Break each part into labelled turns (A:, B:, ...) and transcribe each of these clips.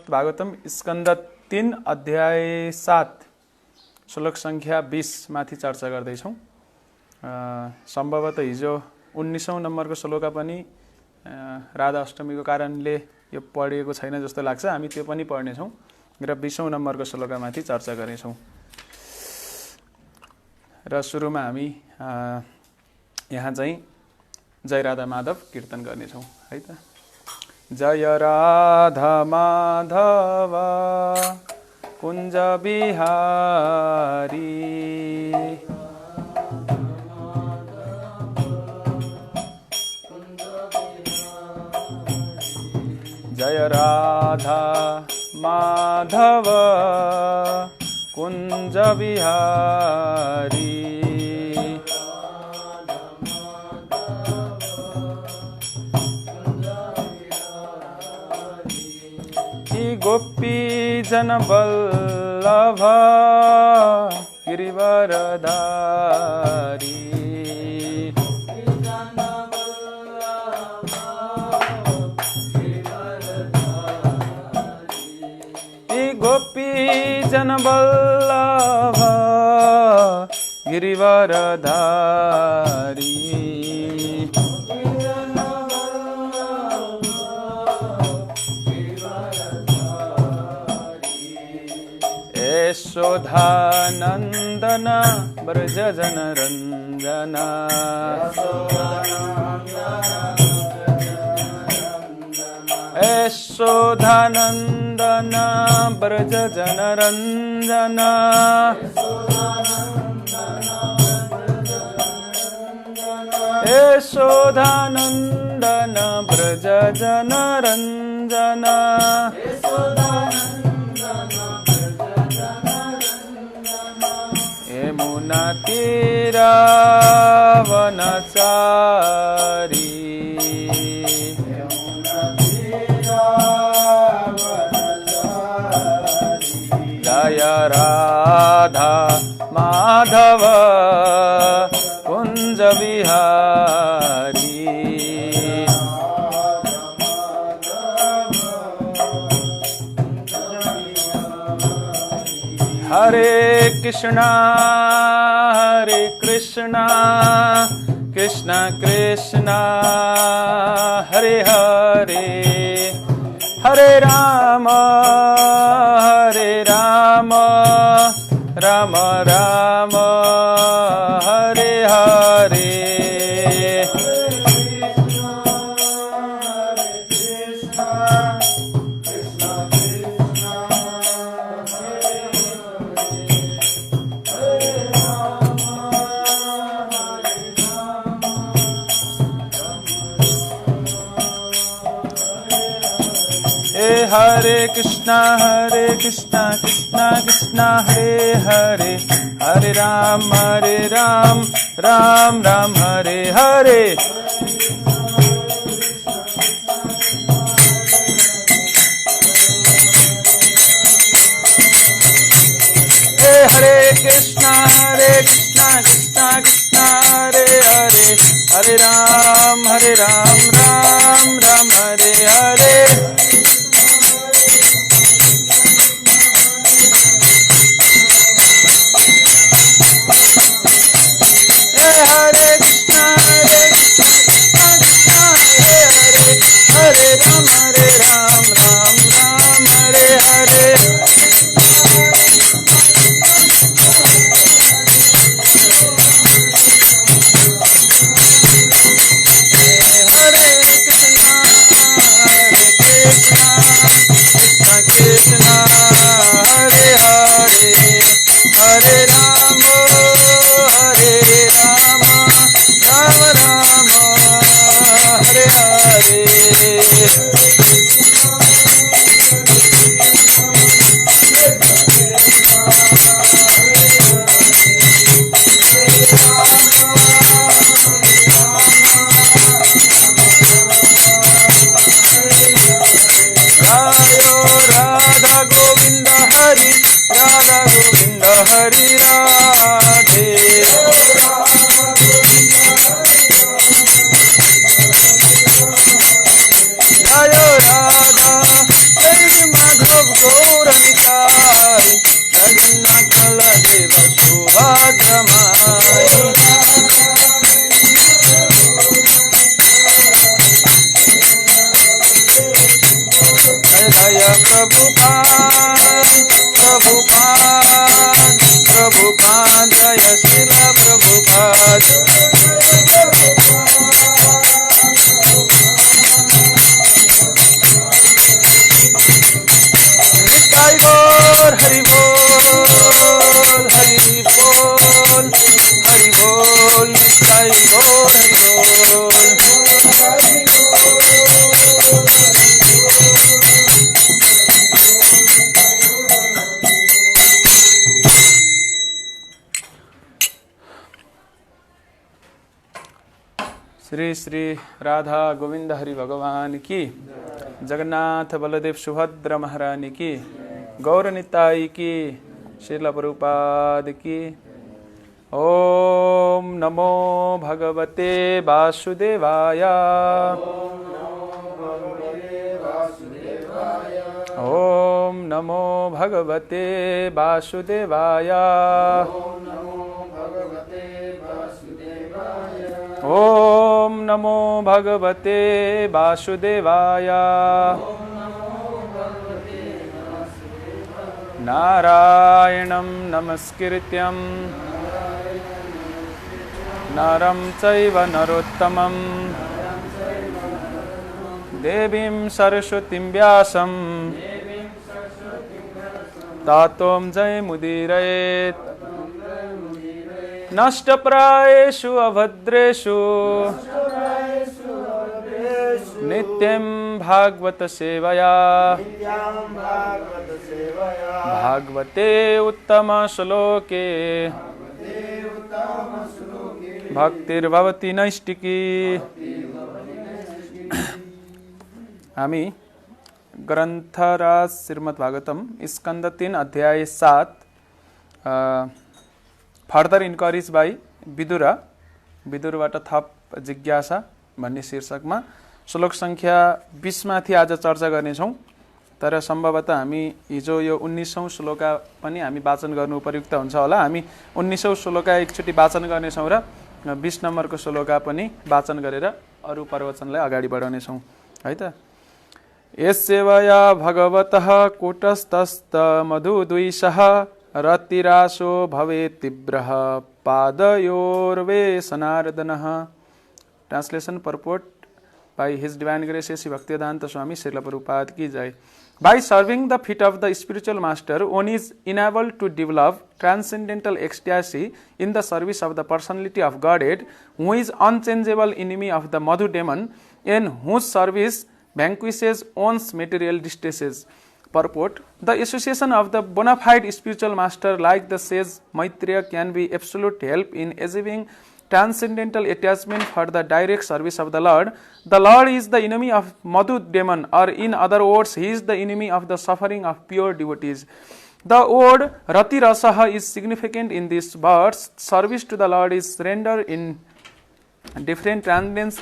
A: भागवतम स्कन्द 3 अध्याय 7 श्लोक संख्या 20 माथि चर्चा गर्दैछौँ। सम्भवतः हिजो 19औं नम्बरको श्लोक पनि राधा अष्टमीको कारणले यो पढिएको छैन जस्तो लाग्छ। हामी त्यो पनि पढ्नेछौँ र 20औं नम्बरको श्लोकमाथि चर्चा गर्नेछौँ। र सुरुमा हामी यहाँ चाहिँ जय राधा माधव कीर्तन गर्नेछौँ है त। जय राधा माधव कुञ्ज बिहारी, जय राधा माधव कुञ्ज बिहारी, गोपी जन वल्लभ गिरिवरधारी, गोपी जन वल्लभ गिरिवरधारी, यशोधानन्दन ब्रज जनरञ्जन, यशोधानन्दन ब्रज जनरञ्जन, यशोधानन्दन ब्रज जनरञ्जन, यमुना तीरा वनचारी, जय राधा माधव कुञ्ज बिहारी, हरे कृष्णा कृष्ण कृष्ण हरे हरे, हरे राम राम राम हरे हरे, हरे कृष्णा कृष्णा कृष्णा हरे हरे, हरे राम राम राम हरे हरे, हरे कृष्णा कृष्णा कृष्णा हरे हरे, हरे राम राम राम हरे हरे, हरे कृष्णा कृष्णा हरे हरे, हरे राम राम राम हरे हरे, हरे कृष्णा गौरनिताय जगन्नाथ बलदेव सुभद्रमाई जय प्रभुपाद प्रभुपाद प्रभुपाद जय श्रील प्रभुपाद निताई गौर हरि बोल हरि बोल हरि बोल निताई गौर हरि बोल श्री श्री राधा गोविंद हरि भगवान की जगन्नाथ बलदेव सुभद्र महारानी की गौर निताई की श्रील प्रभुपाद की ओम नमो भगवते वासुदेवाय ओम नमो भगवते वासुदेवाय ओम नमो भगवते वासुदेवाय नारायणं नमस्कृत्यं नरं चैव नरोत्तमं देवीं सरस्वतीं व्यासं ततो जयमुदीरयेत् नष्टप्रायेषु अभद्रेषु नित्यं भागवत सेवया भागवते उत्तम श्लोके भक्तिर्भवति नैष्टिकी। हामी ग्रन्थराज श्रीमद् भागवतम स्कन्द 3 अध्याय 7 फर्दर इन्क्वायरिज बाई विदुरबाट थप जिज्ञासा भन्ने शीर्षकमा श्लोक संख्या 20 माथि आज चर्चा गर्नेछौँ। तर सम्भवतः हामी हिजो यो 19औं श्लोका पनि हामी वाचन गर्नु उपयुक्त हुन्छ होला। हामी 19औं श्लोका एकचोटि वाचन गर्नेछौँ र 20 नम्बरको श्लोका पनि वाचन गरेर अरू प्रवचनलाई अगाडि बढाउनेछौँ है त। यस्सेवया भगवतः कूटस्थस्त मधुद्विषः रतिरासो भवेत् तीव्रः पादयोर्वे सनार्दनः। Translation purport by His Divine Grace Sri Bhaktivedanta Swami Srila Prabhupada ki jai. By serving the feet of the spiritual master, one is enabled to develop transcendental ecstasy in the service of the personality of Godhead, who is unchangeable enemy of the Madhu demon, in whose service vanquishes one's material distresses. Purport: the association of the bona fide spiritual master like the sage Maitreya can be absolute help in achieving transcendental attachment for the direct service of the Lord. The Lord is the enemy of Madhu demon, or in other words, He is the enemy of the suffering of pure devotees. The word Rati Rasaha is significant in this verse. Service to the Lord is rendered in different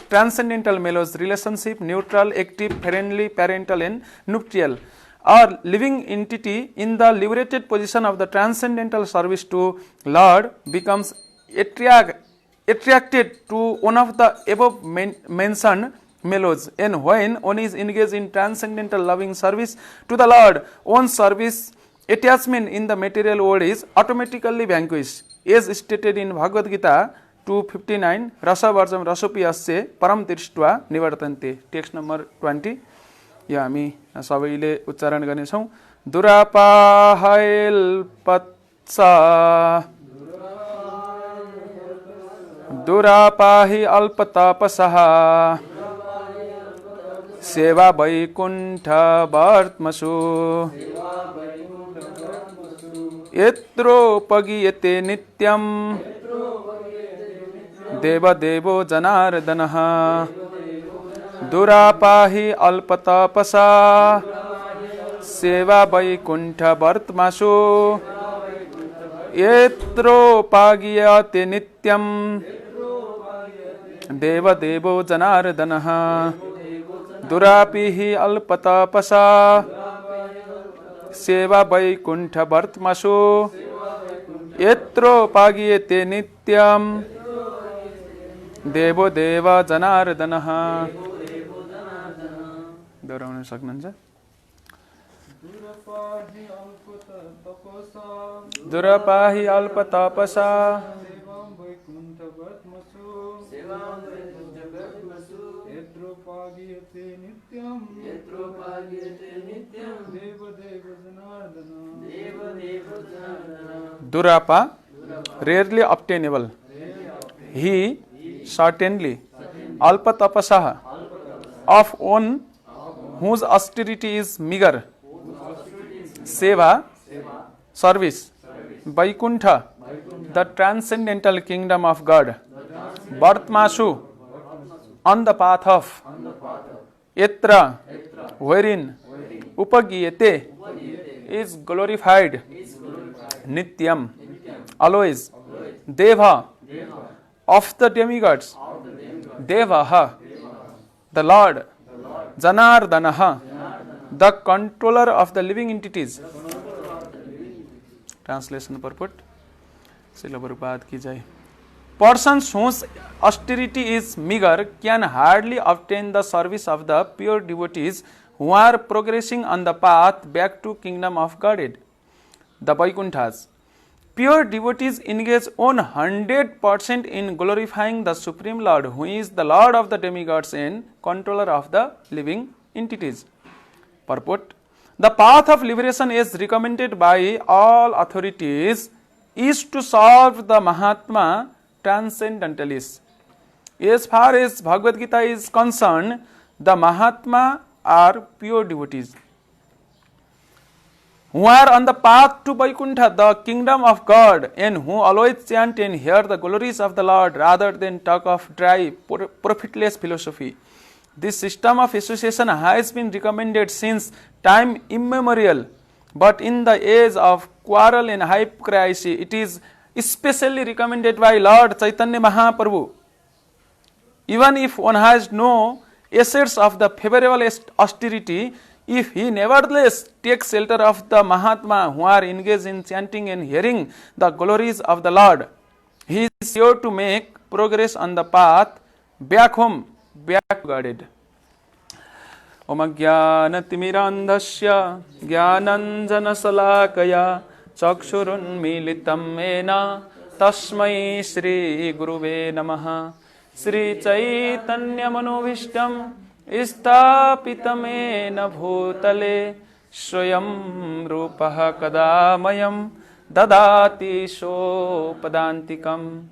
A: transcendental mellows: relationship, neutral, active, friendly, parental, and nuptial. Or living entity in the liberated position of the transcendental service to Lord becomes attracted to one of the above mentioned mellows, and when one is engaged in transcendental loving service to the Lord, one's service attachment in the material world is automatically vanquished. As stated in Bhagavad Gita 2:59, Rasa Varjam Rasopiyasya Param Tirštva Nivartante. Text number 20. यो हामी सबैले उच्चारण गर्नेछौँ। दुरापाहैल पत्सा दुरापाहि अल्पतापसः सेवा वैकुण्ठ वर्त्मसु यत्रोपगीयते नित्यं देवदेवो जनार्दनः दुरापाहि अल्पतपसा सेवा वैकुण्ठ वर्त्मसु यत्रोपागीयते नित्यं देवदेवो जनार्दनः दुरापिहि अल्पतपसा सेवा वैकुण्ठ वर्त्मसु यत्रोपागीयते नित्यं देवो देव जनार्दनः। दोहोऱ्याउन सक्नुहुन्छ? दुरपाहि अल्प तपसा Durapa, rarely obtainable. He, certainly. Alpa tapasaha, of one whose austerity is meager. Seva, service. Vaikuntha, the transcendental kingdom of God. Vartmasu, on the path of. Yatra, wherein. Upagiyate, is glorified. Nityam, always. Deva, of the demigods. Devaha, the Lord. Janardanaha, the controller of the living entities. Translation purport. Srila Prabhupada ki jai. Persons whose austerity is meager can hardly obtain the service of the pure devotees who are progressing on the path back to kingdom of Godhead, the Vaikunthas. Pure devotees engage 100% in glorifying the Supreme Lord, who is the Lord of the demigods and controller of the living entities. Purport. The path of liberation is recommended by all authorities is to serve the Mahatma transcendentalists. As far as Bhagavad Gita is concerned, the Mahatma are pure devotees who are on the path to Vaikuntha, the kingdom of God, and who always chant and hear the glories of the Lord rather than talk of dry, profitless philosophy. This system of association has been recommended since time immemorial, but in the age of quarrel and hypocrisy, it is especially recommended by Lord Chaitanya Mahaprabhu. Even if one has no assets of the favorable austerity, if he nevertheless takes shelter of the Mahatma who are engaged in chanting and hearing the glories of the Lord, he is sure to make progress on the path back home, back to Godhead. Om Ajnanatimirandhasya Jnananjanasalakaya Chakshurunmilitam Mena Tasmai Shri Guruve Namaha. Shri Chaitanya Manobhishtam Istapitamena Bhutale Swayam Rupaha Kadamayam Dadati Sopadantikam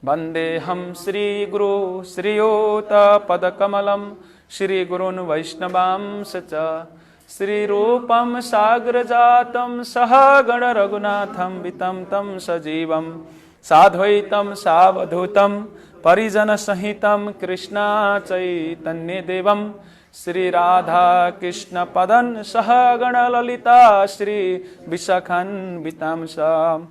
A: Vandeham Shri Guru Shriyota Padakamalam Shri Gurun Vaishnavam Sacha Shri Rupam Sagrajatam Sahagana Raghunatham Vitam Tam Sajivam Sadhvaitam Savadhutam Parijana Sahitam Krishna Chaitanya Devam Shri Radha Krishna Padan Sahagana Lalita Shri Vishakhan Vitamsa.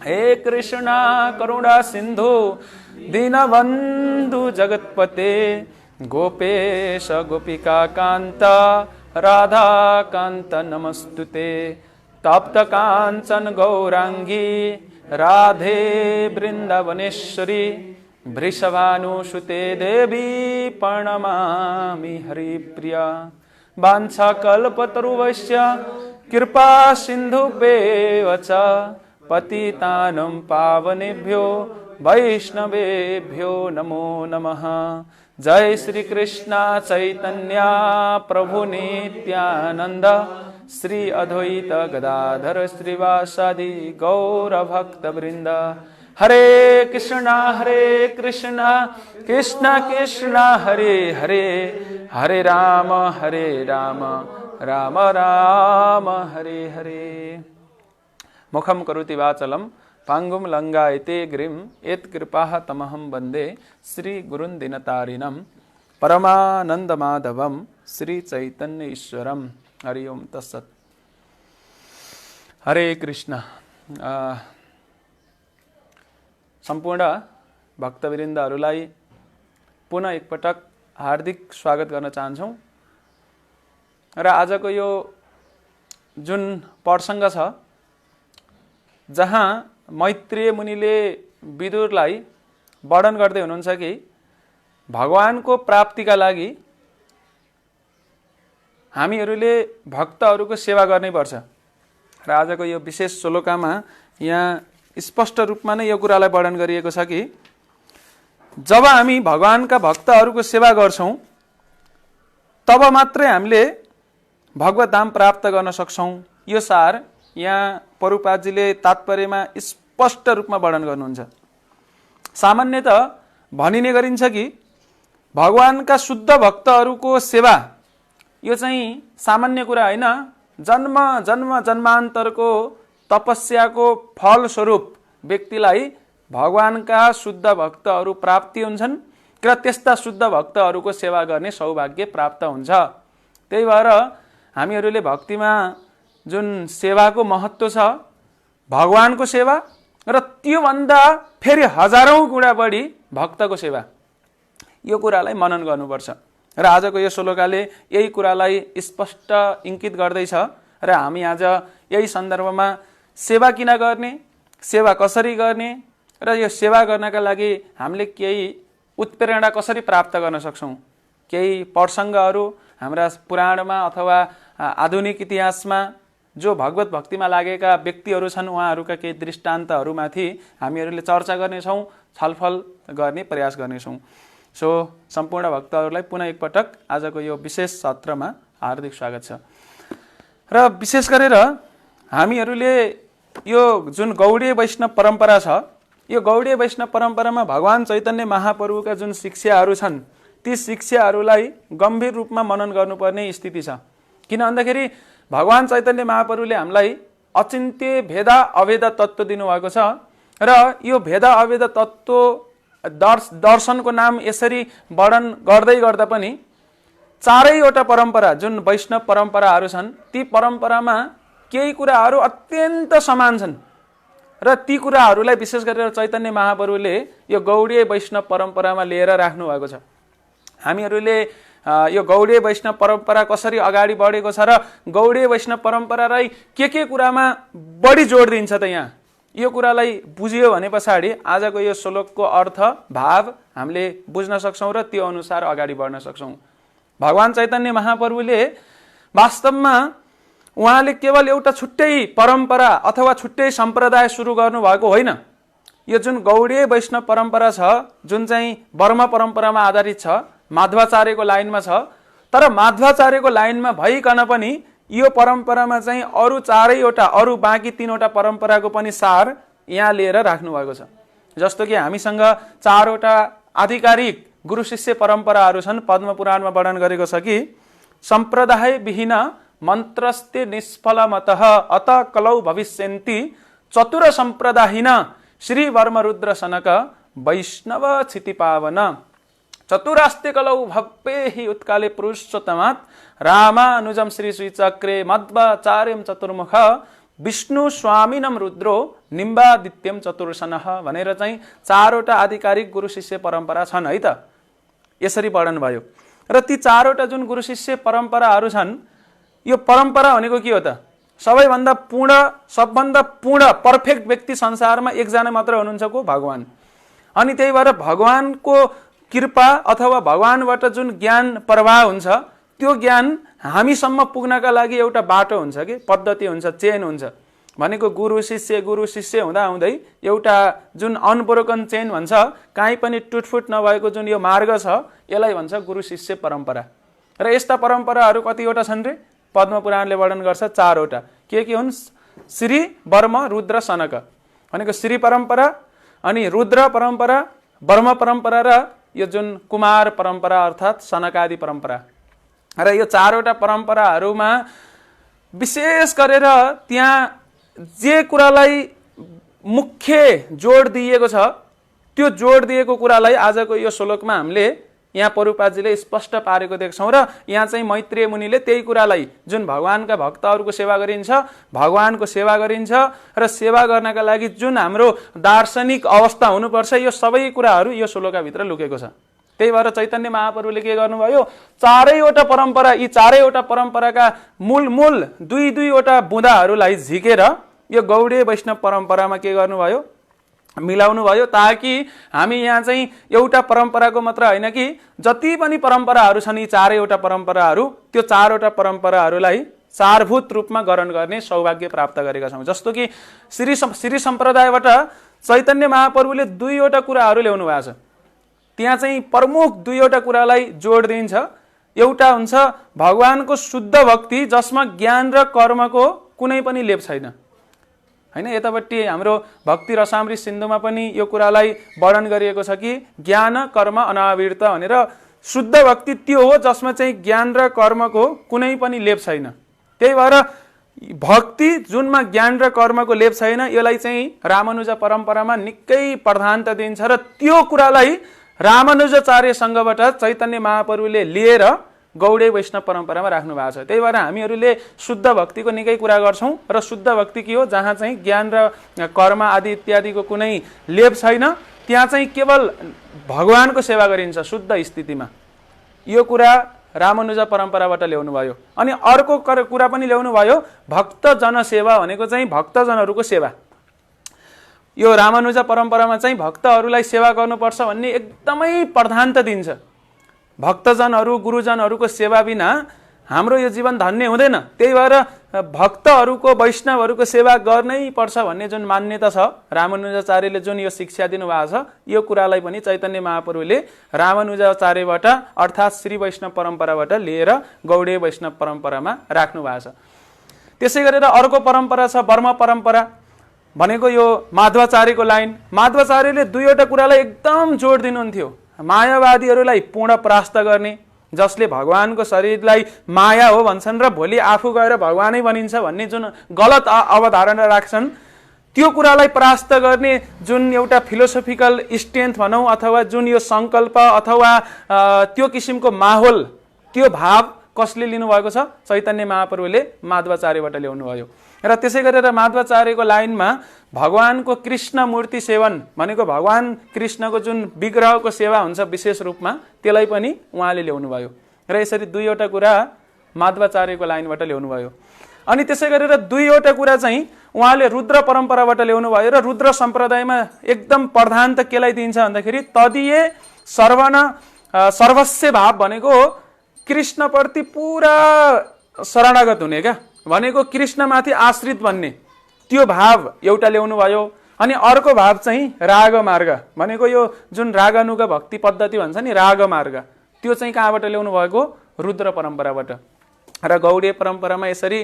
A: He Krishna Karuna Sindhu Dinabandhu Jagatpate Gopesha Gopika Kanta Radha Kanta Namastute Tapta Kanchan Gaurangi Radhe Vrindavaneshwari Vrishabhanu Shute Devi Pranamami Haripriya Vancha Kalpataruvasya Kirpa Sindhu Bevacha Patitanam Pavanebhyo Vaishnavebhyo Namo Namaha. Jai Shri Krishna Chaitanya Prabhu Nityananda Shri Advaita Gadadhara Srivasadi Gaura Bhakta Vrinda. Hare Krishna Krishna Krishna Hare Hare Hare Rama Rama Rama Hare Hare. Mukham karuti vachalam pangum langaite grim et kripaha tamaham bande Shri Gurun Dinatarinam Paramananda Madhavam Shri Chaitanya Ishwaram. Hari Om Tassat. Hare Krishna. सम्पूर्ण भक्तवृन्दहरूलाई पुनः एकपटक हार्दिक स्वागत गर्न चाहन्छौं र आजको यो जुन प्रसङ्ग छ जहाँ मैत्रेय मुनिले विदुरलाई वर्णन गर्दै हुनुहुन्छ कि भगवानको प्राप्तिका लागि हामीहरूले भक्तहरूको सेवा गर्नै पर्छ र आजको यो विशेष श्लोकमा यहाँ स्पष्ट रूपमा नै यो कुरालाई वर्णन गरिएको छ कि जब हामी भगवानका भक्तहरूको सेवा गर्छौं तब मात्रै हामीले भगवत धाम प्राप्त गर्न सक्छौं। यो सार यहाँ प्रभुपादजीले तात्पर्यमा स्पष्ट रूपमा वर्णन गर्नुहुन्छ। सामान्यतः भनिने गरिन्छ कि भगवानका शुद्ध भक्तहरूको सेवा यो चाहिँ सामान्य कुरा होइन, जन्म जन्म जन्मान्तरको तपस्याको फलस्वरूप व्यक्तिलाई भगवानका शुद्ध भक्तहरू प्राप्ति हुन्छन् र त्यस्ता शुद्ध भक्तहरूको सेवा गर्ने सौभाग्य प्राप्त हुन्छ। त्यही भएर हामीहरूले भक्तिमा जुन सेवाको महत्त्व छ, भगवानको सेवा र त्योभन्दा फेरि हजारौं गुणा बढी भक्तको सेवा, यो कुरालाई मनन गर्नुपर्छ र आजको यो श्लोकले यही कुरालाई स्पष्ट इङ्कित गर्दैछ र हामी आज यही सन्दर्भमा सेवा किन गर्ने, सेवा कसरी गर्ने र यो सेवा गर्नका लागि हामीले केही उत्प्रेरणा कसरी प्राप्त गर्न सक्छौं, केही प्रसङ्गहरू हाम्रा पुराणमा अथवा आधुनिक इतिहासमा जो भगवत भक्तिमा लागेका व्यक्तिहरू छन् उहाँहरूका केही दृष्टान्तहरूमाथि हामीहरूले चर्चा गर्नेछौँ, छलफल गर्ने प्रयास गर्नेछौँ। सो सम्पूर्ण भक्तहरूलाई पुनः एकपटक आजको यो विशेष सत्रमा हार्दिक स्वागत छ। र विशेष गरेर हामीहरूले यो जुन गौडीय वैष्णव परम्परा छ, यो गौडीय वैष्णव परम्परामा भगवान चैतन्य महाप्रभुका जुन शिक्षाहरू छन् ती शिक्षाहरूलाई गम्भीर रूपमा मनन गर्नुपर्ने स्थिति छ। किन भन्दाखेरि भगवान चैतन्य महाप्रभुले हामीलाई अचिन्त्य भेदा अभेदा तत्त्व दिनुभएको छ र यो भेदा अभेदा तत्त्व दर्शनको नाम यसरी वर्णन गर्दै गर्दा पनि चारैवटा परम्परा जुन वैष्णव परम्पराहरू छन् ती परम्परामा केही कुराहरू अत्यन्त समान छन् र ती कुराहरूलाई विशेष गरेर चैतन्य महाप्रभुले यो गौडीय वैष्णव परम्परामा लिएर राख्नु भएको छ। हामीहरूले यो गौडीय वैष्णव परम्परा कसरी अगाडि बढेको छ र गौडीय वैष्णव परम्परालाई के कुरामा बढी जोड दिन्छ त यहाँ यो कुरालाई बुझियो भने पछाडि आजको यो श्लोकको अर्थ भाव हामीले बुझ्न सक्छौं र त्यो अनुसार अगाडि बढ्न सक्छौं। भगवान चैतन्य महाप्रभुले वास्तवमा उहाँले केवल एउटा छुट्टै परम्परा अथवा छुट्टै सम्प्रदाय सुरु गर्नुभएको होइन। यो जुन गौडीय वैष्णव परम्परा छ जुन चाहिँ वर्म परम्परामा आधारित छ, माध्वाचार्यको लाइनमा छ, तर माध्वाचार्यको लाइनमा भइकन पनि यो परम्परामा चाहिँ अरू चारैवटा अरू बाँकी तीनवटा परम्पराको पनि सार यहाँ लिएर राख्नु भएको छ। जस्तो कि हामीसँग चारवटा आधिकारिक गुरु शिष्य परम्पराहरू छन्। पद्म पुराणमा वर्णन गरेको छ कि सम्प्रदाय विहीन मन्त्रस्ते निष्फलमतः अत कलौ भविष्यन्ति चतुर सम्प्रदायहीन श्री वर्म रुद्र सनक वैष्णव क्षिति पावन चतुरास्ते कलौ भव्ये उत्काले पुरुषोत्तमात् रामानुजम श्री श्रीचक्रे मध्वाचार्यम चतुर्मुख विष्णु स्वामिनम रुद्रो निम्बादित्यम चतुर्सनः भनेर चाहिँ चारवटा आधिकारिक गुरु शिष्य परम्परा छन् है त। यसरी वर्णन भयो र ती चारवटा जुन गुरु शिष्य परम्पराहरू छन् यो परम्परा भनेको के हो त? सबैभन्दा पूर्ण सबभन्दा पूर्ण पर्फेक्ट व्यक्ति संसारमा एकजना मात्र हुनुहुन्छ को? भगवान। अनि त्यही भएर भगवानको कृपा अथवा भगवानबाट जुन ज्ञान प्रवाह हुन्छ त्यो ज्ञान हामीसम्म पुग्नका लागि एउटा बाटो हुन्छ कि पद्धति हुन्छ, चेन हुन्छ। भनेको गुरु शिष्य हुँदा हुँदै एउटा जुन अनब्रोकन चेन भन्छ, काहीँ पनि टुटफुट नभएको जुन यो मार्ग छ यसलाई भन्छ गुरु शिष्य परम्परा। र यस्ता परम्पराहरू कतिवटा छन् रे? पद्म पुराणले वर्णन गर्छ चारवटा। के हुन्? श्री वर्म रुद्र सनक भनेको श्री परम्परा, अनि रुद्र परम्परा, वर्म परम्परा र यो जुन कुमार परम्परा अर्थात् सनकादि परम्परा। र यो चारवटा परम्पराहरूमा विशेष गरेर त्यहाँ जे कुरालाई मुख्य जोड दिएको छ त्यो जोड दिएको कुरालाई आजको यो श्लोकमा हामीले यहाँ प्रभुपादजीले स्पष्ट पारेको देख्छौँ। र यहाँ चाहिँ मैत्रेय मुनिले त्यही कुरालाई जुन भगवानका भक्तहरूको सेवा गरिन्छ, भगवानको सेवा गरिन्छ र सेवा गर्नका लागि जुन हाम्रो दार्शनिक अवस्था हुनुपर्छ यो सबै कुराहरू यो श्लोकभित्र लुकेको छ। त्यही भएर चैतन्य महाप्रभुले के गर्नुभयो, चारैवटा परम्परा, यी चारैवटा परम्पराका मूल दुई दुईवटा बुँदाहरूलाई झिकेर यो गौडीय वैष्णव परम्परामा के गर्नुभयो, मिलाउनु भयो, ताकि हामी यहाँ चाहिँ एउटा परम्पराको मात्र होइन कि जति पनि परम्पराहरू छन् यी चारैवटा परम्पराहरू, त्यो चारवटा परम्पराहरूलाई सारभूत रूपमा ग्रहण गर्ने सौभाग्य प्राप्त गरेका छौँ। जस्तो कि श्री सम्प्रदायबाट चैतन्य महाप्रभुले दुईवटा कुराहरू ल्याउनु भएको छ। त्यहाँ चाहिँ प्रमुख दुईवटा कुरालाई जोड दिन्छ। एउटा हुन्छ भगवानको शुद्ध भक्ति जसमा ज्ञान र कर्मको कुनै पनि लेप छैन, हैन। यतापट्टि हाम्रो भक्ति रसामृत सिन्धुमा पनि यो कुरालाई वर्णन गरिएको छ कि ज्ञान कर्म अनावृत भनेर शुद्ध भक्ति त्यो हो जसमा चाहिँ ज्ञान र कर्मको कुनै पनि लेप छैन। त्यही भएर भक्ति जुनमा ज्ञान र कर्मको लेप छैन, यसलाई चाहिँ रामानुज परम्परामा निकै प्रधानता दिन्छ र त्यो कुरालाई रामानुजाचार्यसँगबाट चैतन्य महाप्रभुले लिएर गौडीय वैष्णव परम्परामा राख्नु भएको छ। त्यही भएर हामीहरूले शुद्ध भक्तिको निकै कुरा गर्छौँ र शुद्ध भक्ति के हो, जहाँ चाहिँ ज्ञान र कर्म आदि इत्यादिको कुनै लेप छैन, त्यहाँ चाहिँ केवल भगवानको सेवा गरिन्छ शुद्ध स्थितिमा। यो कुरा रामानुजा परम्पराबाट ल्याउनु भयो। अनि अर्को कुरा पनि ल्याउनु भयो, भक्तजन सेवा भनेको चाहिँ भक्तजनहरूको सेवा। यो रामानुजा परम्परामा चाहिँ भक्तहरूलाई सेवा गर्नुपर्छ भन्ने एकदमै प्रधानता दिन्छ। भक्तजनहरू गुरुजनहरूको सेवा बिना हाम्रो यो जीवन धन्य हुँदैन। त्यही भएर भक्तहरूको वैष्णवहरूको सेवा गर्नै पर्छ भन्ने जुन मान्यता छ, रामानुजाचार्यले जुन यो शिक्षा दिनुभएको छ, यो कुरालाई पनि चैतन्य महाप्रभुले रामानुजाचार्यबाट अर्थात् श्री वैष्णव परम्पराबाट लिएर गौडीय वैष्णव परम्परामा राख्नु भएको छ। त्यसै गरेर अर्को परम्परा छ वर्म परम्परा भनेको यो माधवाचार्यको लाइन। माधवाचार्यले दुईवटा कुरालाई एकदम जोड दिनुहुन्थ्यो। मायावादीहरूलाई पूर्ण परास्त गर्ने, जसले भगवानको शरीरलाई माया हो भन्छन् र भोलि आफू गएर भगवानै बनिन्छ भन्ने जुन गलत अवधारणा राख्छन्, त्यो कुरालाई परास्त गर्ने जुन एउटा फिलोसोफिकल स्ट्रेन्थ भनौँ अथवा जुन यो सङ्कल्प अथवा त्यो किसिमको माहौल, त्यो भाव कसले लिनुभएको छ, चैतन्य महाप्रभुले माधवाचार्यबाट ल्याउनु भयो। र त्यसै गरेर माधवाचार्यको लाइनमा भगवानको कृष्ण मूर्ति सेवन भनेको भगवान कृष्णको जुन विग्रहको सेवा हुन्छ विशेष रूपमा, त्यसलाई पनि उहाँले ल्याउनु भयो। र यसरी दुईवटा कुरा माधवाचार्यको लाइनबाट ल्याउनु भयो। अनि त्यसै गरेर दुईवटा कुरा चाहिँ उहाँले रुद्र परम्पराबाट ल्याउनु भयो। र रुद्र सम्प्रदायमा एकदम प्रधानता केलाई दिन्छ भन्दाखेरि तदीय सर्वस्व भाव भनेको कृष्णप्रति पुरा शरणागत हुने क्या, भनेको कृष्णमाथि आश्रित भन्ने त्यो भाव एउटा ल्याउनु भयो। अनि अर्को भाव चाहिँ राग मार्ग भनेको यो जुन रागानुग भक्ति पद्धति भन्छ नि, राग मार्ग, त्यो चाहिँ कहाँबाट ल्याउनु भएको, रुद्र परम्पराबाट। र गौडीय परम्परामा यसरी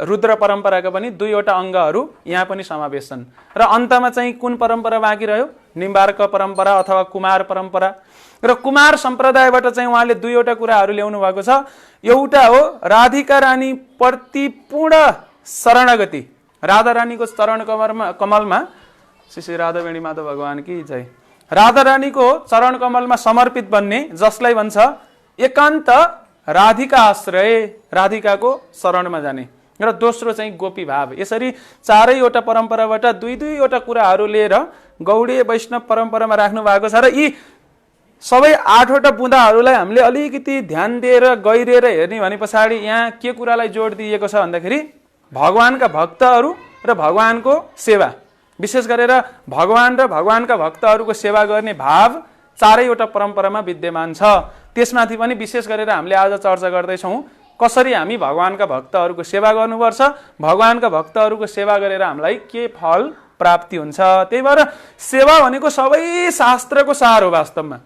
A: रुद्र परम्पराका पनि दुईवटा अङ्गहरू यहाँ पनि समावेश छन्। र अन्तमा चाहिँ कुन परम्परा बाँकी रह्यो, निम्बार्क परम्परा अथवा कुमार परम्परा। र कुमार सम्प्रदायबाट चाहिँ उहाँले दुईवटा कुराहरू ल्याउनु भएको छ। एउटा हो राधिका रानी प्रति पूर्ण शरणागति, राधा रानीको चरण कमलमा श्री श्री राधा वेणी माधव भगवान की जय, राधा रानीको चरण कमलमा समर्पित बन्ने, जसलाई भन्छ एकान्त राधिका आश्रय, राधिकाको शरणमा जाने। र दोस्रो चाहिँ गोपी भाव। यसरी चारैवटा परम्पराबाट दुई दुईवटा कुराहरू लिएर गौडीय वैष्णव परम्परामा राख्नु भएको छ। र यी सबै आठवटा बुँदाहरूलाई हामीले अलिकति ध्यान दिएर गहिरिएर हेर्ने भने पछाडि यहाँ के कुरालाई जोड दिएको छ भन्दाखेरि भगवानका भक्तहरू र भगवानको सेवा, विशेष गरेर भगवान र भगवानका भक्तहरूको सेवा गर्ने भाव चारैवटा परम्परामा विद्यमान छ। त्यसमाथि पनि विशेष गरेर हामीले आज चर्चा गर्दैछौँ कसरी हामी भगवानका भक्तहरूको सेवा गर्नुपर्छ, भगवानका भक्तहरूको सेवा गरेर हामीलाई के फल प्राप्ति हुन्छ। त्यही भएर सेवा भनेको सबै शास्त्रको सार हो। वास्तवमा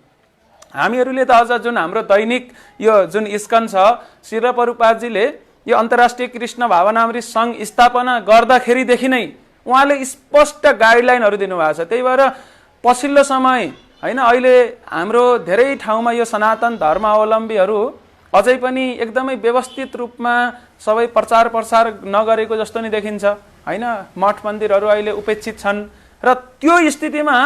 A: हामीहरूले त अझ जुन हाम्रो दैनिक यो जुन इस्कन छ, श्रील प्रभुपादजीले यो अन्तर्राष्ट्रिय कृष्ण भावनामृत सङ्घ स्थापना गर्दाखेरिदेखि नै उहाँले स्पष्ट गाइडलाइनहरू दिनुभएको छ। त्यही भएर पछिल्लो समय होइन, अहिले हाम्रो धेरै ठाउँमा यो सनातन धर्मावलम्बीहरू अझै पनि एकदमै व्यवस्थित रूपमा सबै प्रचार प्रसार नगरेको जस्तो नै देखिन्छ होइन। मठ मन्दिरहरू अहिले उपेक्षित छन्। र त्यो स्थितिमा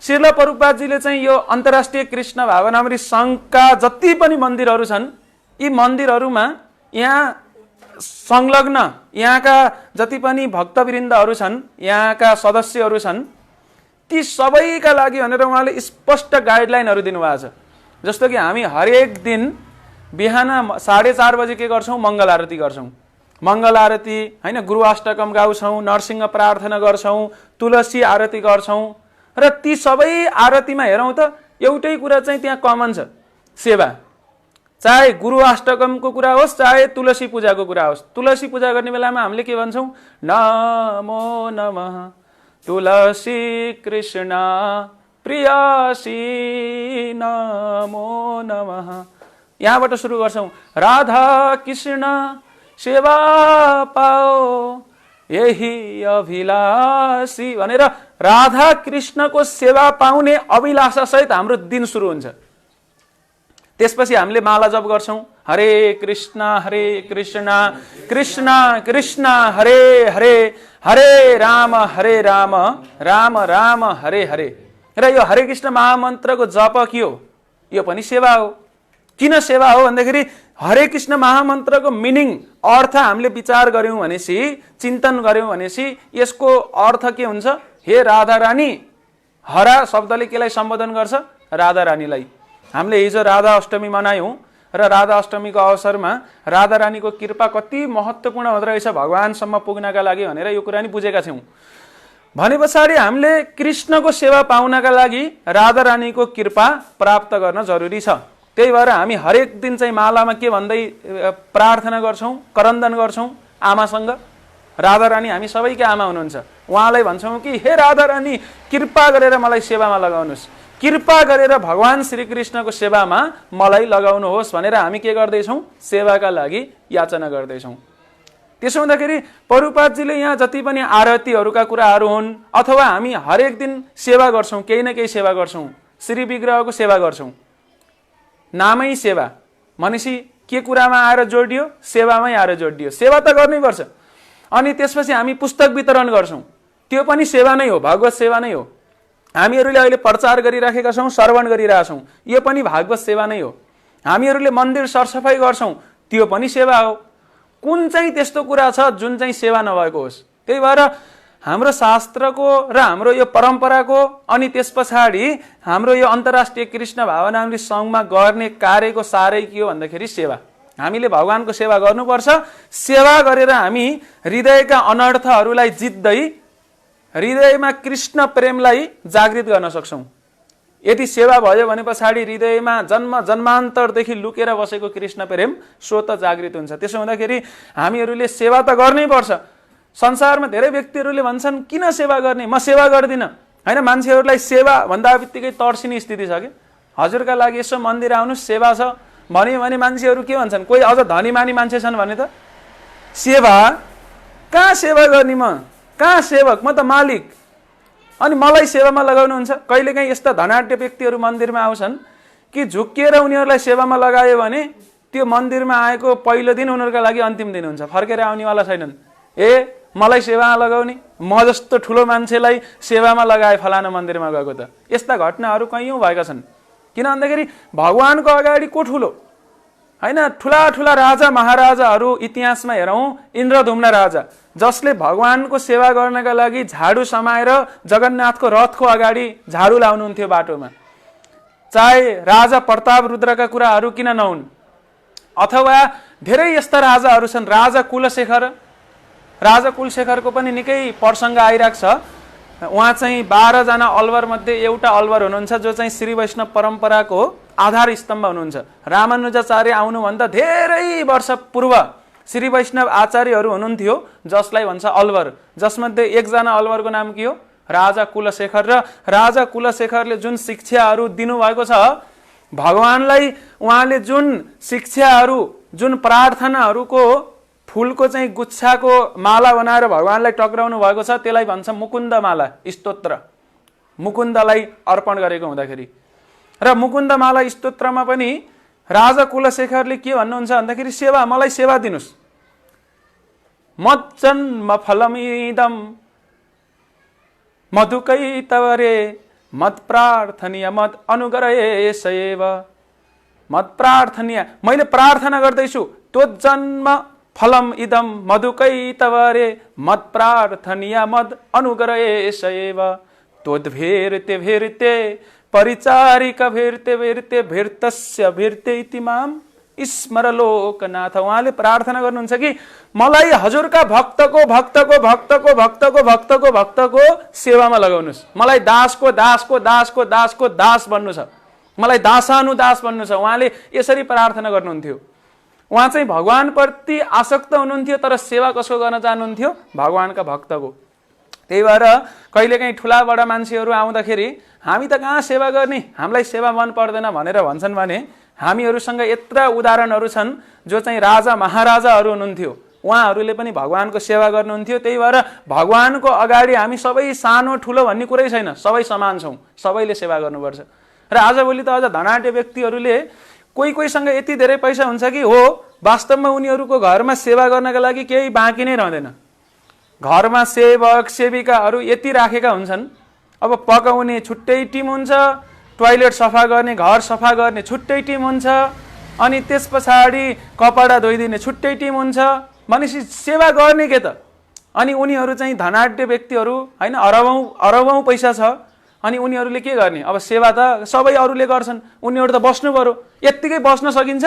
A: श्रील प्रभुपादजीले चाहिँ यो अन्तर्राष्ट्रिय कृष्ण भावनामृत सङ्घका जति पनि मन्दिरहरू छन्, यी मन्दिरहरूमा यहाँ संलग्न यहाँका जति पनि भक्तवृन्दहरू छन्, यहाँका सदस्यहरू छन्, ती सबैका लागि भनेर उहाँले स्पष्ट गाइडलाइनहरू दिनुभएको छ। जस्तो कि हामी हरेक दिन बिहान 4:30 बजे के गर्छौँ? मङ्गल आरती गर्छौँ। मङ्गल आरती हैन, गुरु अष्टकम गाउँछौँ, नरसिंह प्रार्थना गर्छौँ, तुलसी आरती गर्छौँ र ती सबै आरतीमा हेरौँ त एउटै कुरा चाहिँ त्यहाँ कमन छ, सेवा। चाहे गुरु अष्टकमको कुरा होस्, चाहे तुलसी पूजाको कुरा होस्। तुलसी पूजा गर्ने बेलामा हामीले के भन्छौँ? नमो नमः तुलसी कृष्ण प्रियसी नमो नमः। यहाँबाट सुरु गर्छौँ, राधा कृष्ण सेवा पाओ यही अभिलाषी भनेर राधा कृष्णको सेवा पाउने अभिलाषा सहित हाम्रो दिन सुरु हुन्छ। त्यसपछि हामीले माला जप गर्छौँ, हरे कृष्ण कृष्ण कृष्ण हरे हरे, हरे राम राम राम हरे हरे। र यो हरे कृष्ण महामन्त्रको जप के हो? यो पनि सेवा हो। किन सेवा हो भन्दाखेरि हरे कृष्ण महामन्त्रको मिनिङ अर्थ हामीले विचार गर्यौँ भनेपछि, चिन्तन गर्यौँ भनेपछि यसको अर्थ के हुन्छ? हे राधा रानी। हरा शब्दले केलाई सम्बोधन गर्छ? राधा रानीलाई। हामीले हिजो राधा अष्टमी मनायौँ र राधा अष्टमीको अवसरमा राधा रानीको कृपा कति महत्त्वपूर्ण हुँदो रहेछ भगवानसम्म पुग्नका लागि भनेर यो कुरा नि बुझेका छौँ। भने पछाडि हामीले कृष्णको सेवा पाउनका लागि राधा रानीको कृपा प्राप्त गर्न जरुरी छ। त्यही भएर हामी हरेक दिन चाहिँ मालामा के भन्दै प्रार्थना गर्छौँ, करन्दन गर्छौँ आमासँग। राधा रानी हामी सबैकै आमा हुनुहुन्छ। उहाँलाई भन्छौँ कि हे राधा रानी कृपा गरेर मलाई सेवामा लगाउनुहोस्, कृपा गरेर भगवान श्रीकृष्णको सेवामा मलाई लगाउनुहोस् भनेर हामी के गर्दैछौँ? सेवाका लागि याचना गर्दैछौँ। त्यसो हुँदाखेरि प्रभुपादजीले यहाँ जति पनि आरतीहरूका कुराहरू हुन् अथवा हामी हरेक दिन सेवा गर्छौँ, केही न केही सेवा गर्छौँ, श्री विग्रहको सेवा गर्छौँ। नामै सेवा भनेपछि के कुरामा आएर जोडियो? सेवामै आएर जोडियो। सेवा त गर्नैपर्छ। अनि त्यसपछि हामी पुस्तक वितरण गर्छौँ, त्यो पनि सेवा नै हो, भागवत सेवा नै हो। हामीहरूले अहिले प्रचार गरिराखेका छौँ, श्रवण गरिरहेछौँ, यो पनि भागवत सेवा नै हो। हामीहरूले मन्दिर सरसफाइ गर्छौँ, त्यो पनि सेवा हो। कुन चाहिँ त्यस्तो कुरा छ जुन चाहिँ सेवा नभएको होस्? त्यही भएर हाम्रो शास्त्रको र हाम्रो यो परम्पराको अनि त्यस पछाडि हाम्रो यो अन्तर्राष्ट्रिय कृष्ण भावनामृत सङ्घमा गर्ने कार्यको सारै के हो भन्दाखेरि सेवा। हामीले भगवानको सेवा गर्नुपर्छ। सेवा गरेर हामी हृदयका अनर्थहरूलाई जित्दै हृदयमा कृष्ण प्रेमलाई जागृत गर्न सक्छौँ। यदि सेवा भयो भने पछाडि हृदयमा जन्म जन्मान्तरदेखि लुकेर बसेको कृष्ण प्रेम स्वत जागृत हुन्छ। त्यसो हुँदाखेरि हामीहरूले सेवा त गर्नैपर्छ। संसारमा धेरै व्यक्तिहरूले भन्छन् किन सेवा गर्ने, म सेवा गर्दिनँ हैन। मान्छेहरूलाई सेवा भन्दा बित्तिकै तर्सिने स्थिति छ कि हजुरका लागि यसो मन्दिर आउनुहोस् सेवा छ भन्यो भने मान्छेहरू के भन्छन्? कोही अझ धनीमानी मान्छे छन् भने त सेवा कहाँ सेवा गर्ने, म कहाँ सेवक, म त मालिक, अनि मलाई सेवामा लगाउनुहुन्छ। कहिलेकाहीँ यस्ता धनाढ्य व्यक्तिहरू मन्दिरमा आउँछन् कि झुक्किएर उनीहरूलाई सेवामा लगायो भने त्यो मन्दिरमा आएको पहिलो दिन उनीहरूका लागि अन्तिम दिन हुन्छ, फर्केर आउनेवाला छैनन्। ए मलाई सेवामा लगाउने, म जस्तो ठुलो मान्छेलाई सेवामा लगाए फलाना मन्दिरमा गएको त। यस्ता घटनाहरू कैयौँ भएका छन्। किन भन्दाखेरि भगवानको अगाडि को ठुलो हैन? ठुला ठुला राजा महाराजाहरू इतिहासमा हेरौँ, इन्द्रधुम्न राजा जसले भगवानको सेवा गर्नका लागि झाडु समाएर जगन्नाथको रथको अगाडि झाडु लाउनुहुन्थ्यो बाटोमा। चाहे राजा प्रताप रुद्रका कुराहरू किन नहुन्, अथवा धेरै यस्ता राजाहरू छन्। राजा कुलशेखरको पनि निकै प्रसङ्ग आइरहेको छ। उहाँ चाहिँ 12 जना अलवर मध्ये एउटा अलवर हुनुहुन्छ जो चाहिँ श्री वैष्णव परम्पराको आधार स्तम्भ हुनुहुन्छ। रामानुजाचार्य आउनुभन्दा धेरै वर्ष पूर्व श्री वैष्णव आचार्यहरू हुनुहुन्थ्यो जसलाई भन्छ अलवर, जसमध्ये एकजना अलवरको नाम के हो? राजा कुलशेखर। र राजा कुलशेखरले जुन शिक्षाहरू दिनुभएको छ भगवानलाई, उहाँले जुन शिक्षाहरू, जुन प्रार्थनाहरूको फूलको चाहिँ गुच्छाको माला बनाएर भगवानलाई टक्राउनु भएको छ त्यसलाई भन्छ मुकुन्द माला स्तोत्र। मुकुन्दलाई अर्पण गरेको हुँदाखेरि र मुकुन्द माला स्तोत्रमा पनि राजा कुलशेखरले के भन्नुहुन्छ भन्दाखेरि सेवा, मलाई सेवा दिनुस्। मज्जन्म फलमिदम मधुकैतवरे मत प्रार्थनीय मत अनुग्रहे सैव। मत प्रार्थनीय, मैले प्रार्थना गर्दैछु, त्यो जन्म फलम इदम मधुकैतवरे मत प्रार्थनीय मद अनुग्रहे सैव। त्वद्भेरते भेरते परिचारिका भिर्ते भिर्ते भिर्तस्य भिर्ते इति माम स्मर लोकनाथ। उहाँले प्रार्थना गर्नुहुन्छ कि मलाई हजुरका भक्तको भक्तको भक्तको भक्तको भक्तको भक्तको सेवामा लगाउनुहोस्, मलाई दासको दासको दासको दासको दास बन्नु छ, मलाई दासानुदास बन्नु छ। उहाँले यसरी प्रार्थना गर्नुहुन्थ्यो। उहाँ चाहिँ भगवानप्रति आसक्त हुनुहुन्थ्यो, तर सेवा कसको गर्न चाहनुहुन्थ्यो? भगवानका भक्तको। त्यही भएर कहिलेकाहीँ ठुला बडा मान्छेहरू आउँदाखेरि हामी त कहाँ सेवा गर्ने, हामीलाई सेवा मन पर्दैन भनेर भन्छन् भने हामीहरूसँग यत्र उदाहरणहरू छन् जो चाहिँ राजा महाराजाहरू हुनुहुन्थ्यो, उहाँहरूले पनि भगवानको सेवा गर्नुहुन्थ्यो। त्यही भएर भगवानको अगाडि हामी सबै सानो ठुलो भन्ने कुरै छैन, सबै समान छौँ, सबैले सेवा गर्नुपर्छ। र आजभोलि त अझ धनाढ्य व्यक्तिहरूले कोही कोहीसँग यति धेरै पैसा हुन्छ कि हो वास्तवमा उनीहरूको घरमा सेवा गर्नका लागि केही बाँकी नै रहँदैन। घरमा सेवक सेविकाहरू यति राखेका हुन्छन्, अब पकाउने छुट्टै टिम हुन्छ, टोयलेट सफा गर्ने घर सफा गर्ने छुट्टै टिम हुन्छ, अनि त्यस पछाडि कपडा धोइदिने छुट्टै टिम हुन्छ। भनेपछि सेवा गर्ने के त? अनि उनीहरू चाहिँ धनाढ्य व्यक्तिहरू होइन, अरबौँ पैसा छ, अनि उनीहरूले के गर्ने? अब सेवा त सबै अरूले गर्छन्, उनीहरू त बस्नु पर्यो। यत्तिकै बस्न सकिन्छ?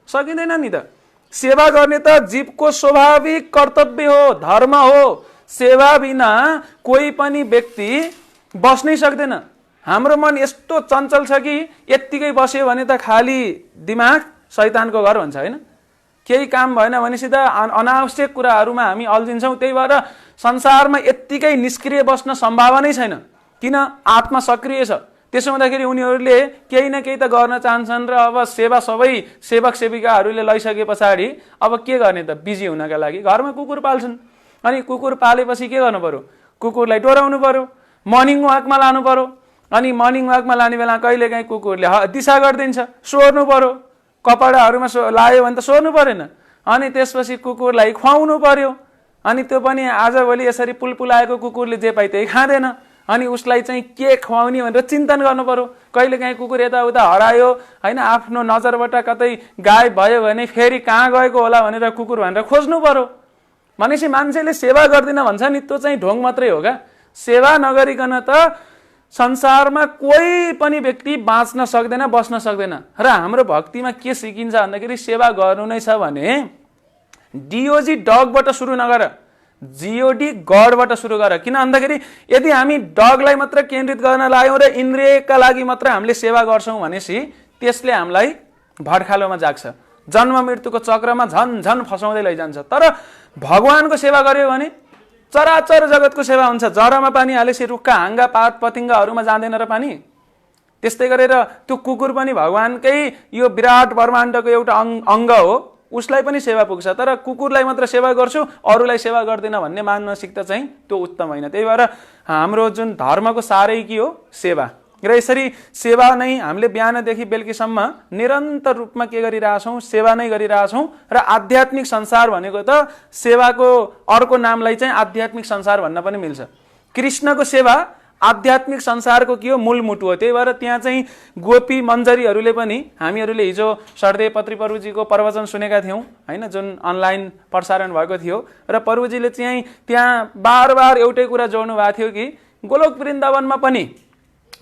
A: सकिँदैन नि त। सेवा गर्ने त जीवको स्वाभाविक कर्तव्य हो, धर्म हो। सेवा बिना कोही पनि व्यक्ति बस्नै सक्दैन। हाम्रो मन यस्तो चञ्चल छ कि यत्तिकै बस्यो भने त खाली दिमाग शैतानको घर हुन्छ होइन। केही काम भएन भनेपछि त अनावश्यक कुराहरूमा हामी अल्झिन्छौँ। त्यही भएर संसारमा यत्तिकै निष्क्रिय बस्न सम्भावनै छैन, किन? आत्मा सक्रिय छ। त्यसो हुँदाखेरि उनीहरूले केही न केही त गर्न चाहन्छन्। र अब सेवा सबै सेवक सेविकाहरूले लैसके पछाडि अब के गर्ने त? बिजी हुनका लागि घरमा कुकुर पाल्छन्, अनि कुकुर पालेपछि के गर्नु पर्यो? कुकुरलाई डोराउनु पर्यो, मर्निङ वाकमा लानु पर्यो। अनि मर्निङ वाकमा लाने बेला कहिलेकाहीँ कुकुरले दिशा गरिदिन्छ, सोर्नु पर्यो। कपडाहरूमा लायो भने त सोर्नु परेन। अनि त्यसपछि कुकुरलाई खुवाउनु पर्यो, अनि त्यो पनि आजभोलि यसरी पुलपुलाएको कुकुरले जे पाइ त्यही खाँदैन, अनि उसलाई चाहिँ के खुवाउने भनेर चिन्तन गर्नु पर्यो। कहिलेकाहीँ कुकुर यताउता हरायो होइन, आफ्नो नजरबाट कतै गायब भयो भने फेरि कहाँ गएको होला भनेर कुकुर भनेर खोज्नु पर्यो। भनेपछि मान्छेले सेवा गर्दिन भन्छ नि, त्यो चाहिँ ढोङ मात्रै हो क्या। सेवा नगरिकन त संसारमा कोही पनि व्यक्ति बाँच्न सक्दैन, बस्न सक्दैन। र हाम्रो भक्तिमा के सिकिन्छ भन्दाखेरि सेवा गर्नु नै छ भने डिओजी डगबाट सुरु नगर, जिओडी गडबाट सुरु गर। किन भन्दाखेरि यदि हामी डगलाई मात्र केन्द्रित गर्न लाग्यौँ र इन्द्रियका लागि मात्र हामीले सेवा गर्छौँ भनेपछि त्यसले हामीलाई भड्खालोमा जाग्छ, जन्म मृत्युको चक्रमा झन फसाउँदै लैजान्छ। तर भगवानको सेवा गर्यो भने चराचर जगतको सेवा हुन्छ। जरामा पानी हालेपछि रुखका हाँगा पात पतिङ्गाहरूमा जाँदैन र पानी। त्यस्तै गरेर त्यो कुकुर पनि भगवानकै यो विराट ब्रह्माण्डको एउटा अङ्ग हो, उसलाई पनि सेवा पुग्छ। तर कुकुरलाई मात्र सेवा गर्छु, अरूलाई सेवा गर्दिन भन्ने मानसिकता चाहिँ त्यो उत्तम होइन। त्यही भएर हाम्रो जुन धर्मको सारै के हो? सेवा। र यसरी सेवा नै हामीले बिहानदेखि बेलुकीसम्म निरन्तर रूपमा के गरिरहेछौँ? सेवा नै गरिरहेछौँ। र आध्यात्मिक संसार भनेको त सेवाको अर्को नामलाई चाहिँ आध्यात्मिक संसार भन्न पनि मिल्छ। कृष्णको सेवा आध्यात्मिक संसारको के हो? मूलमुटु हो। त्यही भएर त्यहाँ चाहिँ गोपी मन्जरीहरूले पनि, हामीहरूले हिजो सरदेव पत्री प्रभुजीको प्रवचन सुनेका थियौँ होइन, जुन अनलाइन प्रसारण भएको थियो। र प्रभुजीले चाहिँ त्यहाँ बार बार एउटै कुरा जोड्नु भएको थियो कि गोलोक वृन्दावनमा पनि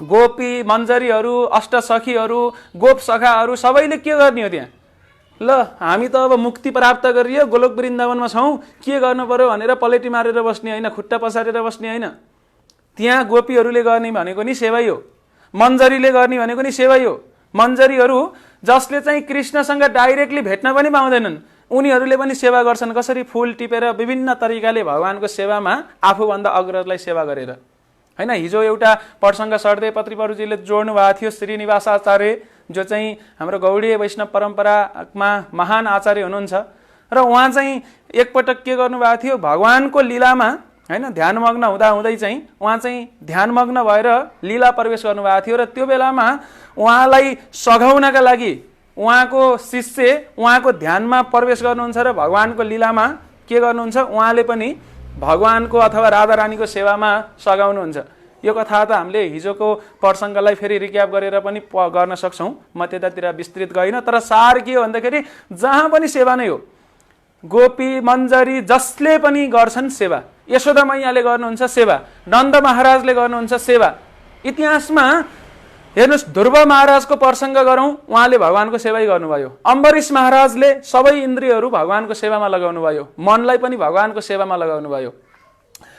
A: गोपी मन्जरीहरू, अष्टसखीहरू, गोप सखाहरू सबैले के गर्ने हो त्यहाँ? ल हामी त अब मुक्ति प्राप्त गरियो, गोलोक वृन्दावनमा छौँ, के गर्नु पर्यो भनेर पलेटी मारेर बस्ने होइन, खुट्टा पसारेर बस्ने होइन। त्यहाँ गोपीहरूले गर्ने भनेको नि सेवै हो, मन्जरीले गर्ने भनेको नि सेवै हो। मन्जरीहरू जसले चाहिँ कृष्णसँग डाइरेक्टली भेट्न पनि पाउँदैनन्, उनीहरूले पनि सेवा गर्छन्। कसरी? फुल टिपेर विभिन्न तरिकाले भगवानको सेवामा आफूभन्दा अग्रजलाई सेवा गरेर होइन। हिजो एउटा प्रसङ्ग सरदेव पत्री प्रभुजीले जोड्नु भएको थियो। श्रीनिवास आचार्य जो चाहिँ हाम्रो गौडीय वैष्णव परम्परामा महान आचार्य हुनुहुन्छ, र उहाँ चाहिँ एकपटक के गर्नुभएको थियो? भगवानको लीलामा होइन ध्यानमग्न हुँदै चाहिँ उहाँ चाहिँ ध्यानमग्न भएर लीला प्रवेश गर्नुभएको थियो। र त्यो बेलामा उहाँलाई सघाउनका लागि उहाँको शिष्य उहाँको ध्यानमा प्रवेश गर्नुहुन्छ र भगवानको लीलामा के गर्नुहुन्छ? उहाँले पनि भगवानको अथवा राधा रानीको सेवामा सघाउनुहुन्छ। यो कथा त हामीले हिजोको प्रसङ्गलाई फेरि रिक्याप गरेर पनि गर्न सक्छौँ, म त्यतातिर विस्तृत गइनँ। तर सार के हो भन्दाखेरि जहाँ पनि सेवा नै हो। गोपी मन्जरी जसले पनि गर्छन् सेवा। यशोदा मैयाले गर्नुहुन्छ सेवा, नन्द महाराजले गर्नुहुन्छ सेवा। इतिहासमा हेर्नुहोस्, ध्रुव महाराजको प्रसङ्ग गरौँ, उहाँले भगवानको सेवै गर्नुभयो। अम्बरीश महाराजले सबै इन्द्रियहरू भगवानको सेवामा लगाउनु भयो, मनलाई पनि भगवानको सेवामा लगाउनु भयो।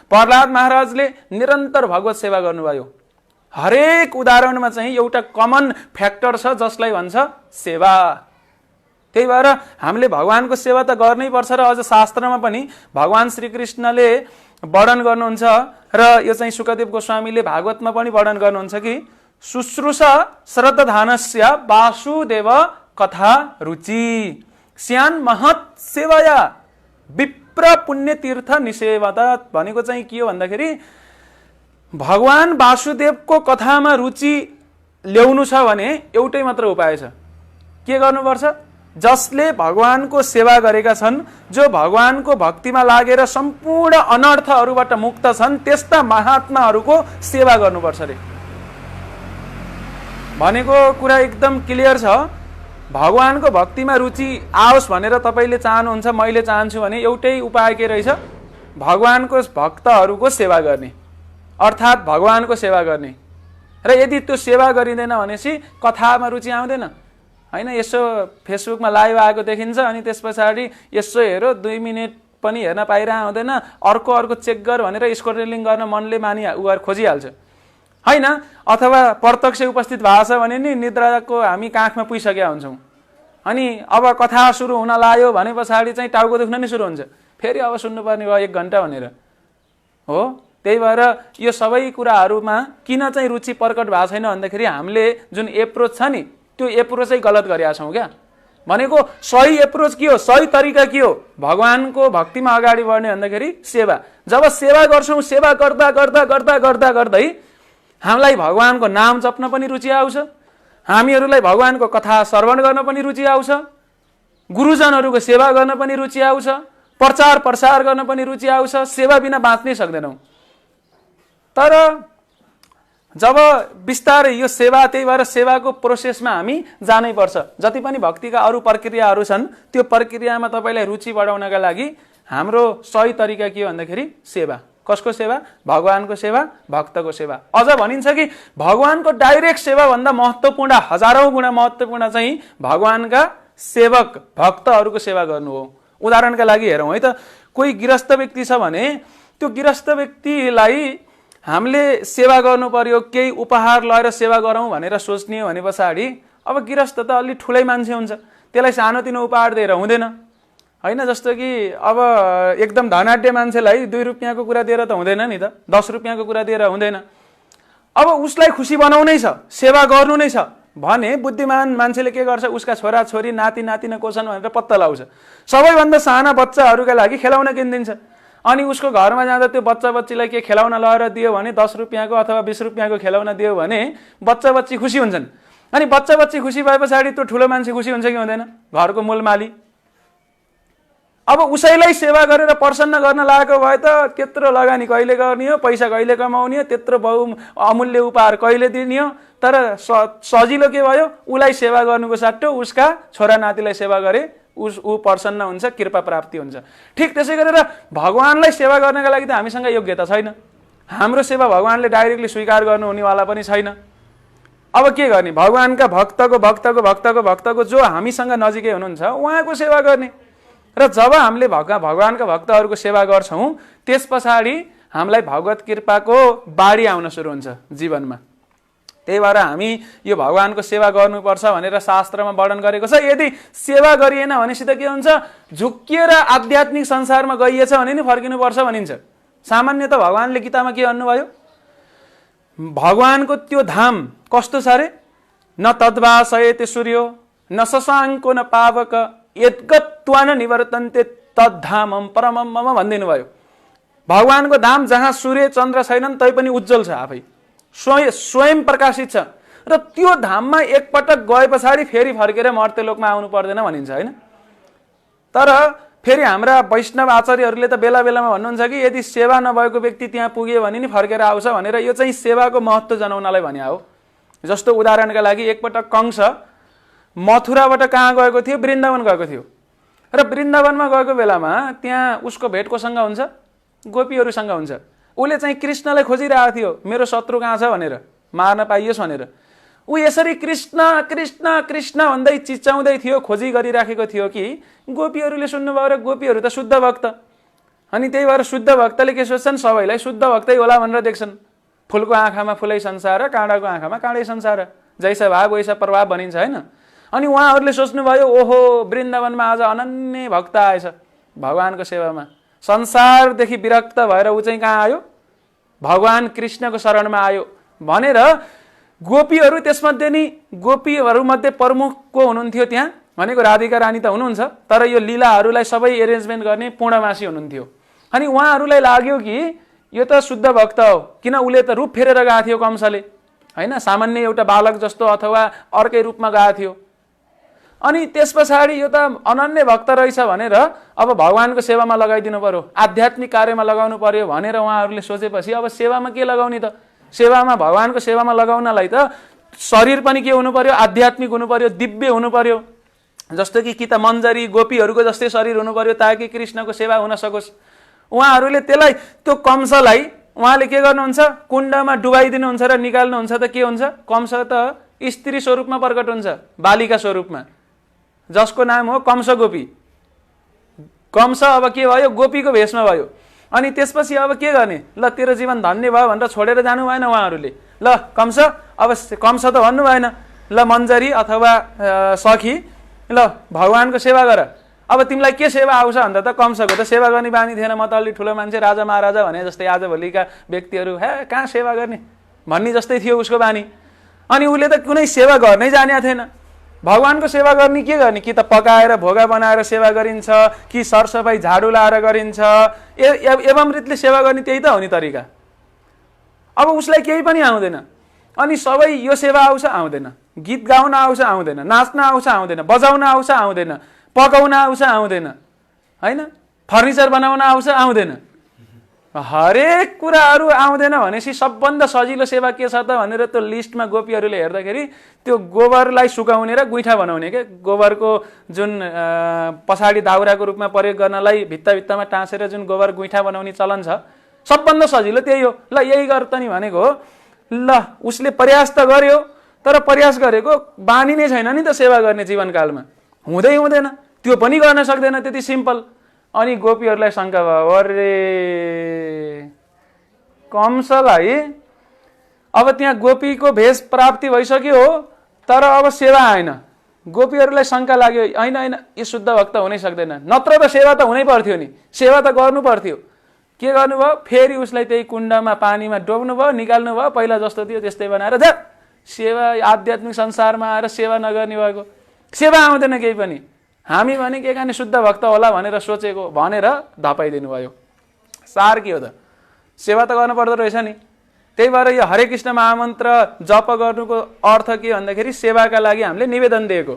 A: प्रहलाद महाराजले निरन्तर भगवत सेवा गर्नुभयो। हरेक उदाहरणमा चाहिँ एउटा कमन फ्याक्टर छ जसलाई भन्छ सेवा। त्यही भएर हामीले भगवानको सेवा त गर्नै पर्छ र अझ शास्त्रमा पनि भगवान श्रीकृष्णले वर्णन गर्नुहुन्छ र यो चाहिँ शुकदेव गोस्वामीले भागवतमा पनि वर्णन गर्नुहुन्छ कि शुश्रूषा श्रद्धानस्य वासुदेव कथा रुचि स्यान महत् सेवाया विप्र पुण्य तीर्थ निसेवता भनेको चाहिँ के हो भन्दाखेरि भगवान वासुदेवको कथामा रुचि ल्याउनु छ भने एउटै मात्र उपाय छ। के गर्नुपर्छ? जसले भगवानको सेवा गरेका छन्, जो भगवानको भक्तिमा लागेर सम्पूर्ण अनर्थहरूबाट मुक्त छन्, त्यस्ता महात्माहरूको सेवा गर्नुपर्छ रे। भनेको कुरा एकदम क्लियर छ। भगवानको भक्तिमा रुचि आओस् भनेर तपाईले चाहनुहुन्छ, मैले चाहन्छु भने एउटै उपाय के रहेछ? भगवानको भक्तहरूको सेवा गर्ने, अर्थात् भगवानको सेवा गर्ने। र यदि त्यो सेवा गरिँदैन भनेपछि कथामा रुचि आउँदैन हैन। यसो फेसबुकमा लाइभ आएको देखिन्छ अनि त्यस पछाडि यसो हेरो 2 मिनेट पनि हेर्न पाइरा हुँदैन, अर्को चेक गर भनेर स्क्रोलिङ गर्न मनले खोजिहाल्छ हैन। अथवा प्रत्यक्ष उपस्थित भएको छ भने नि निद्राको हामी काखमा पुगिसकेका हुन्छौँ। अनि अब कथा सुरु हुन लाग्यो भने पछाडि चाहिँ टाउको दुख्न नि सुरु हुन्छ, फेरि अब सुन्नुपर्ने भयो 1 घण्टा भनेर हो। त्यही भएर यो सबै कुराहरूमा किन चाहिँ रुचि प्रकट भएको छैन भन्दाखेरि हामीले जुन एप्रोच छ नि त्यो एप्रोचै गलत गरेका छौँ क्या। भनेको सही एप्रोच के हो, सही तरिका के हो? भगवानको भक्तिमा अगाडि बढ्ने भन्दाखेरि सेवा। जब सेवा गर्छौँ, सेवा गर्दा गर्दा गर्दा गर्दा गर्दै हामीलाई भगवानको नाम जप्न पनि रुचि आउँछ, हामीहरूलाई भगवानको कथा श्रवण गर्न पनि रुचि आउँछ, गुरुजनहरूको सेवा गर्न पनि रुचि आउँछ, प्रचार प्रसार गर्न पनि रुचि आउँछ। सेवा बिना बाँच्नै सक्दैनौँ। तर जब बिस्तारै यो सेवा, त्यही भएर सेवाको प्रोसेसमा हामी जानै पर्छ। जति पनि भक्तिका अरू प्रक्रियाहरू छन् त्यो प्रक्रियामा तपाईलाई रुचि बढाउनका लागि हाम्रो सही तरिका के हो भन्दाखेरि सेवा। कसको सेवा? भगवानको सेवा, भक्तको सेवा। अझ भनिन्छ कि भगवानको डाइरेक्ट सेवा भन्दा महत्त्वपूर्ण, हजारौं गुणा महत्त्वपूर्ण चाहिँ भगवानका सेवक भक्तहरूको सेवा गर्नु हो। उदाहरणका लागि हेरौँ है त, कोही गृहस्थ व्यक्ति छ भने त्यो गृहस्थ व्यक्तिलाई हामीले सेवा गर्नु पर्यो, केही उपहार लगाएर सेवा गरौँ भनेर सोच्ने हो भने पछाडि अब गृहस्थ त अलि ठुलै मान्छे हुन्छ, त्यसलाई सानोतिनो उपहार दिएर हुँदैन हैन। जस्तो कि अब एकदम धनाढ्य मान्छेलाई 2 रुपियाँको कुरा दिएर त हुँदैन नि त, 10 रुपियाँको कुरा दिएर हुँदैन। अब उसलाई खुसी बनाउनै छ, सेवा गर्नु नै छ भने बुद्धिमान मान्छेले के गर्छ? उसका छोरा छोरी नाति नातिना को छन् भनेर पत्ता लगाउँछ। सबैभन्दा साना बच्चाहरूका लागि खेलाउन किनिदिन्छ। अनि उसको घरमा जाँदा त्यो बच्चा बच्चीलाई के खेलाउन लगाएर दियो भने 10 रुपियाँको अथवा 20 रुपियाँको खेलाउन दियो भने बच्चा बच्ची खुसी हुन्छन्। अनि बच्चा बच्ची खुसी भए पछाडि त्यो ठुलो मान्छे खुसी हुन्छ कि हुँदैन? घरको मूलमाली। अब उसैलाई सेवा गरेर प्रसन्न गर्न लागेको भए त त्यत्रो लगानी कहिले गर्ने हो, पैसा कहिले कमाउने हो, त्यत्रो अमूल्य उपहार कहिले दिने हो। तर सजिलो के भयो? उसलाई सेवा गर्नुको सट्टो उसका छोरा नातिलाई सेवा गरे ऊ प्रसन्न हुन्छ, कृपा प्राप्ति हुन्छ। ठिक त्यसै गरेर भगवानलाई सेवा गर्नका लागि त हामीसँग योग्यता छैन। हाम्रो सेवा भगवानले डाइरेक्टली स्वीकार गर्नुहुनेवाला पनि छैन। अब के गर्ने? भगवानका भक्तको जो हामीसँग नजिकै हुनुहुन्छ उहाँको सेवा गर्ने। र जब हामीले भगवानका भक्तहरूको सेवा गर्छौँ त्यस पछाडि हामीलाई भगवत कृपाको बाढी आउन सुरु हुन्छ जीवनमा। त्यही भएर हामी यो भगवानको सेवा गर्नुपर्छ भनेर शास्त्रमा वर्णन गरेको छ। यदि सेवा गरिएन भनेपछि त के हुन्छ? झुक्किएर आध्यात्मिक संसारमा गइएछ भने नि फर्किनुपर्छ भनिन्छ। सामान्यतः भगवानले गीतामा के भन्नुभयो? भगवानको त्यो धाम कस्तो छ अरे? न तद्भासयते सूर्यो न शशाङ्को न पावक यद्गत्वा न निवर्तन्ते तद्धामं परमं मम भनिदिनु भयो। भगवानको धाम जहाँ सूर्य चन्द्र छैनन् तैपनि उज्जवल छ, आफै स्वयं प्रकाशित छ। र त्यो धाममा एकपटक गए पछाडि फेरि फर्केर मर्त्यलोकमा आउनु पर्दैन भनिन्छ हैन। तर फेरि हाम्रा वैष्णव आचार्यहरूले त बेला बेलामा भन्नुहुन्छ कि यदि सेवा नभएको व्यक्ति त्यहाँ पुग्यो भने नि फर्केर आउँछ भनेर। यो चाहिँ सेवाको महत्त्व जनाउनलाई भने हो। जस्तो उदाहरणका लागि एकपटक कंस मथुराबाट कहाँ गएको थियो? वृन्दावन गएको थियो। र वृन्दावनमा गएको बेलामा त्यहाँ उसको भेट कोसँग हुन्छ? गोपीहरूसँग हुन्छ। उसले चाहिँ कृष्णलाई खोजिरहेको थियो, मेरो शत्रु कहाँ छ भनेर, मार्न पाइयोस् भनेर। ऊ यसरी कृष्ण कृष्ण कृष्ण भन्दै चिच्याउँदै थियो, खोजी गरिराखेको थियो कि गोपीहरूले सुन्नुभयो र गोपीहरू त शुद्ध भक्त। अनि त्यही भएर शुद्ध भक्तले के सोच्छन्, सबैलाई शुद्ध भक्तै होला भनेर देख्छन्। फुलको आँखामा फुलै संसार, काँडाको आँखामा काँडै संसार, जैसा भाव वैसा प्रभाव भनिन्छ होइन। अनि उहाँहरूले सोच्नुभयो ओहो वृन्दावनमा आज अनन्य भक्त आएछ भगवानको सेवामा। संसारदेखि विरक्त भएर ऊ चाहिँ कहाँ आयो, भगवान कृष्णको शरणमा आयो भनेर गोपीहरू, त्यसमध्ये नि गोपीहरूमध्ये प्रमुख को हुनुहुन्थ्यो त्यहाँ भनेको राधिका रानी त हुनुहुन्छ, तर यो लीलाहरूलाई सबै एरेन्जमेन्ट गर्ने पूर्णमासी हुनुहुन्थ्यो। अनि उहाँहरूलाई लाग्यो कि यो त शुद्ध भक्त हो, किन उसले त रूप फेरेर गएको थियो कंसले होइन, सामान्य एउटा बालक जस्तो अथवा अर्कै रूपमा गएको थियो। अनि त्यस पछाडि यो त अनन्य भक्त रहेछ भनेर अब भगवानको सेवामा लगाइदिनु पर्यो, आध्यात्मिक कार्यमा लगाउनु पर्यो भनेर उहाँहरूले सोचेपछि अब सेवामा के लगाउने त, सेवामा भगवानको सेवामा लगाउनलाई त शरीर पनि के हुनु पर्यो, आध्यात्मिक हुनु पर्यो, दिव्य हुनु पर्यो। जस्तो कि त मन्जरी गोपीहरूको जस्तै शरीर हुनु पर्यो ताकि कृष्णको सेवा हुन सकोस्। उहाँहरूले त्यसलाई, त्यो कंसलाई उहाँले के गर्नुहुन्छ, कुण्डमा डुबाइदिनुहुन्छ र निकाल्नुहुन्छ त के हुन्छ, कंस त स्त्री स्वरूपमा प्रकट हुन्छ, बालिका स्वरूपमा, जसको नाम हो कंस गोपी। कंस अब के भयो, गोपीको भेषमा भयो। अनि त्यसपछि अब के गर्ने, ल तेरो जीवन धन्य भयो भनेर छोडेर जानु भएन उहाँहरूले। ल कंस, अब कंस त भन्नु भएन, ल मन्जरी अथवा सखी ल भगवानको सेवा गर। अब तिमीलाई के सेवा आउँछ भन्दा त कंसको त सेवा गर्ने बानी थिएन, म त अलि ठुलो मान्छे राजा महाराजा भने जस्तै आजभोलिका व्यक्तिहरू हे कहाँ सेवा गर्ने भन्ने जस्तै थियो उसको बानी। अनि उसले त कुनै सेवा गर्नै जाने थिएन। भगवानको सेवा गर्ने के गर्ने, कि त पकाएर भोगा बनाएर सेवा गरिन्छ, कि सरसफाइ झाडु लाएर गरिन्छ, एवं रीतिले सेवा गर्ने त्यही त हो नि तरिका। अब उसलाई केही पनि आउँदैन। अनि सबै यो सेवा आउँछ आउँदैन, गीत गाउन आउँछ आउँदैन, नाच्न आउँछ आउँदैन, बजाउन आउँछ आउँदैन, पकाउन आउँछ आउँदैन होइन, फर्निचर बनाउन आउँछ आउँदैन, हरेक कुराहरू आउँदैन भनेपछि सबभन्दा सजिलो सेवा के छ त भनेर त्यो लिस्टमा गोपीहरूले हेर्दाखेरि त्यो गोबरलाई सुकाउने र गुइठा बनाउने के, गोबरको जुन पछाडि दाउराको रूपमा प्रयोग गर्नलाई भित्ता भित्तामा टाँसेर जुन गोबर गुइठा बनाउने चलन छ, सबभन्दा सजिलो त्यही हो। ल यही गर त नि भनेको हो। ल उसले प्रयास त गर्यो, तर प्रयास गरेको बानी नै छैन नि त सेवा गर्ने जीवनकालमा, हुँदै हुँदैन, त्यो पनि गर्न सक्दैन त्यति सिम्पल। अनि गोपीहरूलाई शङ्का भयो, अरे कंसलाई अब त्यहाँ गोपीको भेष प्राप्ति भइसक्यो हो, तर अब सेवा आएन। गोपीहरूलाई शङ्का लाग्यो, होइन होइन यो शुद्ध भक्त हुनै सक्दैन, नत्र त सेवा त हुनै पर्थ्यो नि, सेवा त गर्नु पर्थ्यो। के गर्नुभयो, फेरि उसलाई त्यही कुण्डमा पानीमा डोब्नु भयो, निकाल्नु भयो, पहिला जस्तो थियो त्यस्तै बनाएर जा सेवा, आध्यात्मिक संसारमा आएर सेवा नगर्ने भएको, सेवा आउँदैन केही पनि। हामी भने के गर्ने शुद्ध भक्त होला भनेर सोचेको भनेर धपाइदिनु भयो। सार के हो त, सेवा त गर्नु पर्दो रहेछ नि। त्यही भएर यो हरे कृष्ण महामन्त्र जप गर्नुको अर्थ के भन्दाखेरि सेवाका लागि हामीले निवेदन दिएको।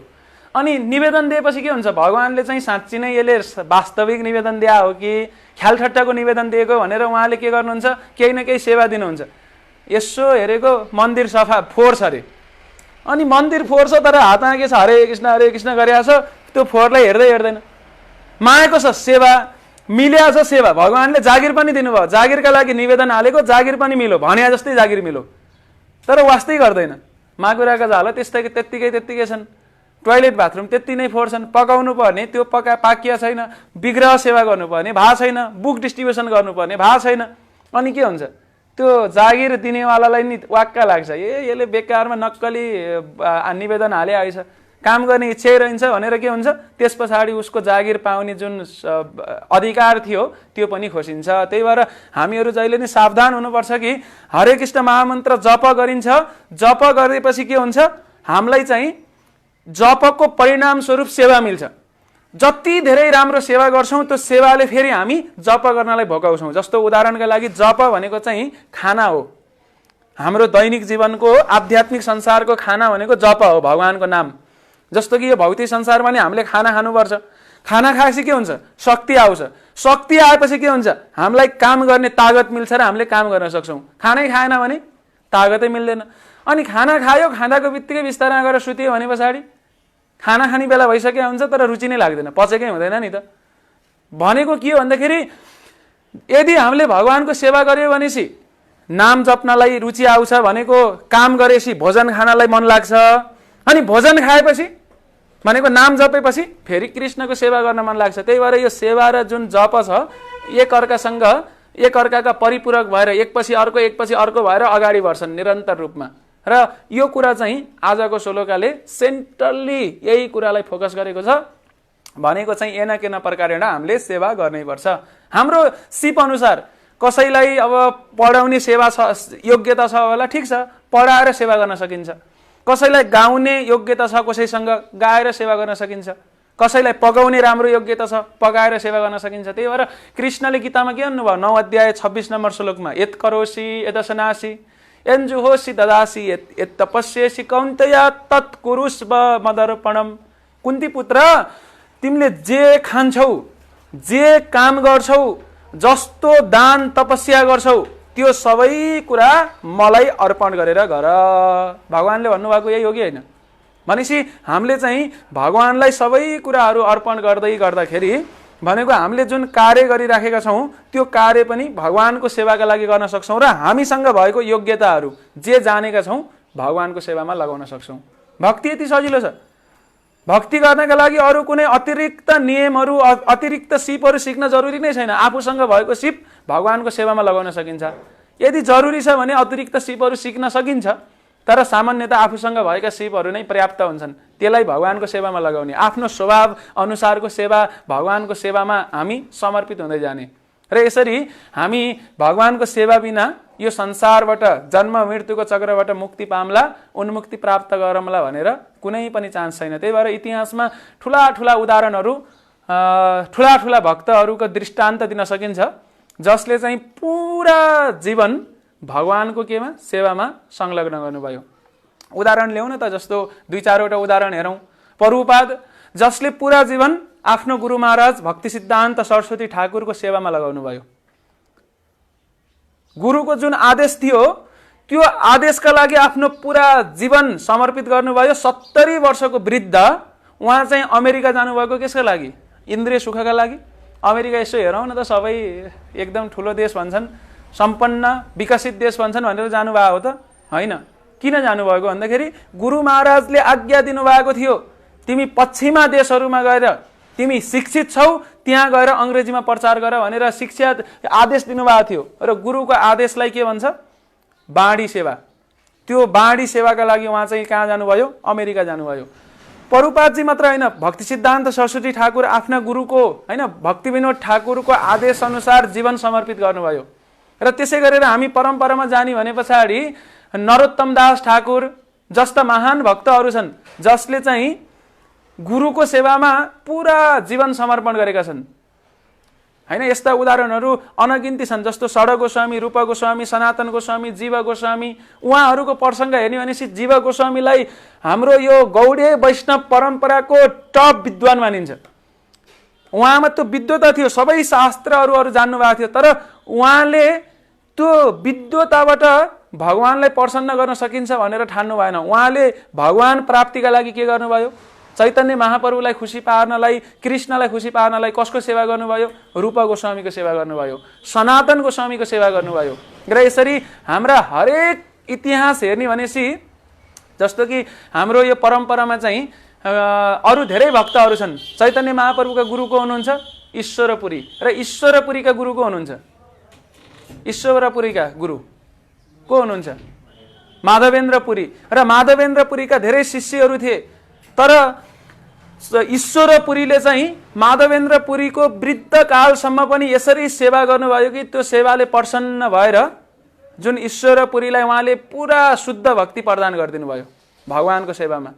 A: अनि निवेदन दिएपछि के हुन्छ, भगवानले चाहिँ साँच्ची नै यसले वास्तविक निवेदन दिया हो कि ख्यालठट्टाको निवेदन दिएको भनेर उहाँले के गर्नुहुन्छ, केही न केही सेवा दिनुहुन्छ। यसो हेरेको मन्दिर सफा फोहोर छ अरे, अनि मन्दिर फोहोर छ तर हातमा के छ, हरे कृष्ण गरिरहेको छ, त्यो फोहोरलाई हेर्दै हेर्दैन। मायाको छ सेवा, मिल्या छ सेवा, भगवानले जागिर पनि दिनुभयो, जागिरका लागि निवेदन हालेको, जागिर पनि मिलो, भने जस्तै जागिर मिलो, तर वास्तै गर्दैन। माकुराका झाल त्यत्तिकै छन्, टोयलेट बाथरुम त्यति नै फोहोर छन्, पकाउनु पर्ने त्यो पाकिया छैन, विग्रह सेवा गर्नुपर्ने भएको छैन, बुक डिस्ट्रिब्युसन गर्नुपर्ने भएको छैन। अनि के हुन्छ, त्यो जागिर दिनेवालालाई नि वाक्क लाग्छ, यसले बेकारमा नक्कली निवेदन हाले आएछ, काम गर्ने इच्छा रहन्छ भनेर के हुन्छ, त्यस पछाडि उसको जागिर पाउने जुन अधिकार थियो त्यो पनि खोसिन्छ। त्यही भएर हामीहरू जहिले नि सावधान हुनुपर्छ कि हरे कृष्ण महामन्त्र जप गरिन्छ, जप गरेपछि के हुन्छ, हामीलाई चाहिँ जपको परिणाम स्वरूप सेवा मिल्छ। जति धेरै राम्रो सेवा गर्छौं त्यो सेवाले फेरि हामी जप गर्नलाई भोकाउँछौं। जस्तो उदाहरणका लागि जप भनेको चाहिँ खाना हो, हाम्रो दैनिक जीवनको आध्यात्मिक संसारको खाना भनेको जप हो, भगवानको नाम। जस्तो कि यो भौतिक संसारमा नि हामीले खाना खानुपर्छ, खाना खाएपछि के हुन्छ, शक्ति आउँछ, शक्ति आएपछि के हुन्छ, हामीलाई काम गर्ने तागत मिल्छ र हामीले काम गर्न सक्छौं। खानै खाएन भने तागतै मिल्दैन। अनि खाना खायो, खाँदाको बित्तिकै बिस्तारमा गएर सुत्यो भने पछाडि खाना खाने बेला भइसक्यो हुन्छ तर रुचि नै लाग्दैन, पचेकै हुँदैन नि त। भनेको के हो भन्दाखेरि यदि हामीले भगवानको सेवा गर्यो भनेपछि नाम जप्नलाई रुचि आउँछ भनेको काम गरेपछि भोजन खानलाई मन लाग्छ, अनि भोजन खाएपछि भनेको नाम जपेपछि फेरि कृष्णको सेवा गर्न मन लाग्छ। त्यही भएर यो सेवा र जुन जप छ एकअर्कासँग एकअर्काका परिपूरक भएर एकपछि अर्को भएर अगाडि बढ्छन् निरन्तर रूपमा। र यो कुरा चाहिँ आजको श्लोकाले सेन्ट्रल्ली यही कुरालाई फोकस गरेको छ भनेको चाहिँ एना केना प्रकारेण हामीले सेवा गर्नैपर्छ। हाम्रो सिप अनुसार कसैलाई अब पढाउने सेवा छ योग्यता छ होला, ठिक छ, पढाएर सेवा गर्न सकिन्छ। कसैलाई गाउने योग्यता छ, कसैसँग गाएर सेवा गर्न सकिन्छ। कसैलाई पकाउने राम्रो योग्यता छ, पकाएर सेवा गर्न सकिन्छ। त्यही भएर कृष्णले गीतामा के भन्नुभयो 9 अध्याय 26 नम्बर श्लोकमा यत करोसि यदसनासि यन्जुहोसि ददासि यत तपस्यसि कौन्तेय तत्कुरुष्व मदर्पणम। कुन्ती पुत्र, तिमीले जे खान्छौ, जे काम गर्छौ, जस्तो दान तपस्या गर्छौ, त्यो सबै कुरा मलाई अर्पण गरेर गर। भगवानले भन्नुभएको यही हो कि होइन? भनेपछि हामीले चाहिँ भगवानलाई सबै कुराहरू अर्पण गर्दै गर्दाखेरि भनेको हामीले जुन कार्य गरिराखेका छौँ त्यो कार्य पनि भगवानको सेवाका लागि गर्न सक्छौँ र हामीसँग भएको योग्यताहरू जे जानेका छौँ भगवानको सेवामा लगाउन सक्छौँ। भक्ति यति सजिलो छ। भक्ति गर्नका लागि अरू कुनै अतिरिक्त नियमहरू अतिरिक्त सिपहरू सिक्न जरुरी नै छैन। आफूसँग भएको सिप भगवानको सेवामा लगाउन सकिन्छ। यदि जरुरी छ भने अतिरिक्त सिपहरू सिक्न सकिन्छ, तर सामान्यतः आफूसँग भएका सिपहरू नै पर्याप्त हुन्छन्। त्यसलाई भगवानको सेवामा लगाउने, आफ्नो स्वभाव अनुसारको सेवा भगवानको सेवामा हामी समर्पित हुँदै जाने। र यसरी हामी भगवानको सेवा बिना यो संसारबाट जन्म मृत्युको चक्रबाट मुक्ति पाम्ला, उन्मुक्ति प्राप्त गरौँला भनेर कुनै पनि चान्स छैन। त्यही भएर इतिहासमा ठुला ठुला उदाहरणहरू ठुला ठुला भक्तहरूको दृष्टान्त दिन सकिन्छ जसले चाहिँ पुरा जीवन भगवानको केमा सेवामा संलग्न गर्नुभयो। उदाहरण ल्याउँ न त, जस्तो 2-4वटा उदाहरण हेरौँ। प्रभुपाद जसले पुरा जीवन आफ्नो गुरु महाराज भक्ति सिद्धान्त सरस्वती ठाकुरको सेवामा लगाउनु भयो। गुरुको जुन आदेश थियो त्यो आदेशका लागि आफ्नो पुरा जीवन समर्पित गर्नुभयो। 70 वर्षको वृद्ध उहाँ चाहिँ अमेरिका जानुभएको केसका लागि? इन्द्रिय सुखका लागि। अमेरिका यसो हेरौँ न त, सबै एकदम ठुलो देश भन्छन्, सम्पन्न विकसित देश भन्छन् भनेर जानुभएको हो त? होइन। किन जानुभएको भन्दाखेरि गुरु महाराजले आज्ञा दिनुभएको थियो तिमी पश्चिमा देशहरूमा गएर तिमी शिक्षित छौ, त्यहाँ गएर अङ्ग्रेजीमा प्रचार गर भनेर शिक्षा आदेश दिनुभएको थियो। र गुरुको आदेशलाई के भन्छ? बाँडी सेवा। त्यो बाँडी सेवाका लागि उहाँ चाहिँ कहाँ जानुभयो? अमेरिका जानुभयो। प्रभुपादजी मात्र होइन, भक्ति सिद्धान्त सरस्वती ठाकुर आफ्ना गुरुको होइन भक्ति विनोद ठाकुरको आदेश अनुसार जीवन समर्पित गर्नुभयो। र त्यसै गरेर हामी परम्परामा जाने भने पछाडि नरोत्तम दास ठाकुर जस्ता महान भक्तहरू छन् जसले चाहिँ गुरुको सेवामा पुरा जीवन समर्पण गरेका छन्। हैन, यस्ता उदाहरणहरू अनगिन्ती छन्। जस्तो षड गोस्वामी, रूप गोस्वामी, सनातन गोस्वामी, जीव गोस्वामी, उहाँहरूको प्रसङ्ग हेर्ने भनेपछि जीव गोस्वामीलाई हाम्रो यो गौडीय वैष्णव परम्पराको टप विद्वान मानिन्छ। उहाँमा त्यो विद्वता थियो, सबै शास्त्रहरू जान्नु भएको थियो, तर उहाँले त्यो विद्वताबाट भगवानलाई प्रसन्न गर्न सकिन्छ भनेर ठान्नु भएन। उहाँले भगवान प्राप्तिका लागि के गर्नुभयो? चैतन्य महाप्रभुलाई खुसी पार्नलाई, कृष्णलाई खुसी पार्नलाई कसको सेवा गर्नुभयो? रूप गोस्वामीको सेवा गर्नुभयो, सनातन गोस्वामीको सेवा गर्नुभयो। र यसरी हाम्रा हरेक इतिहास हेर्ने भनेपछि जस्तो कि हाम्रो यो परम्परामा चाहिँ अरू धेरै भक्तहरू छन्। चैतन्य महाप्रभुका गुरु को हुनुहुन्छ? ईश्वरपुरी। र ईश्वरपुरीका गुरु को हुनुहुन्छ? ईश्वरपुरीका गुरु को हुनुहुन्छ? माधवेन्द्रपुरी। र माधवेन्द्रपुरीका धेरै शिष्यहरू थिए, तर ईश्वरपुरीले चाहिँ माधवेन्द्रपुरीको वृद्ध कालसम्म पनि यसरी सेवा गर्नुभयो कि त्यो सेवाले प्रसन्न भएर जुन ईश्वरपुरीलाई उहाँले पुरा शुद्ध भक्ति प्रदान गरिदिनु भयो भगवानको सेवामा।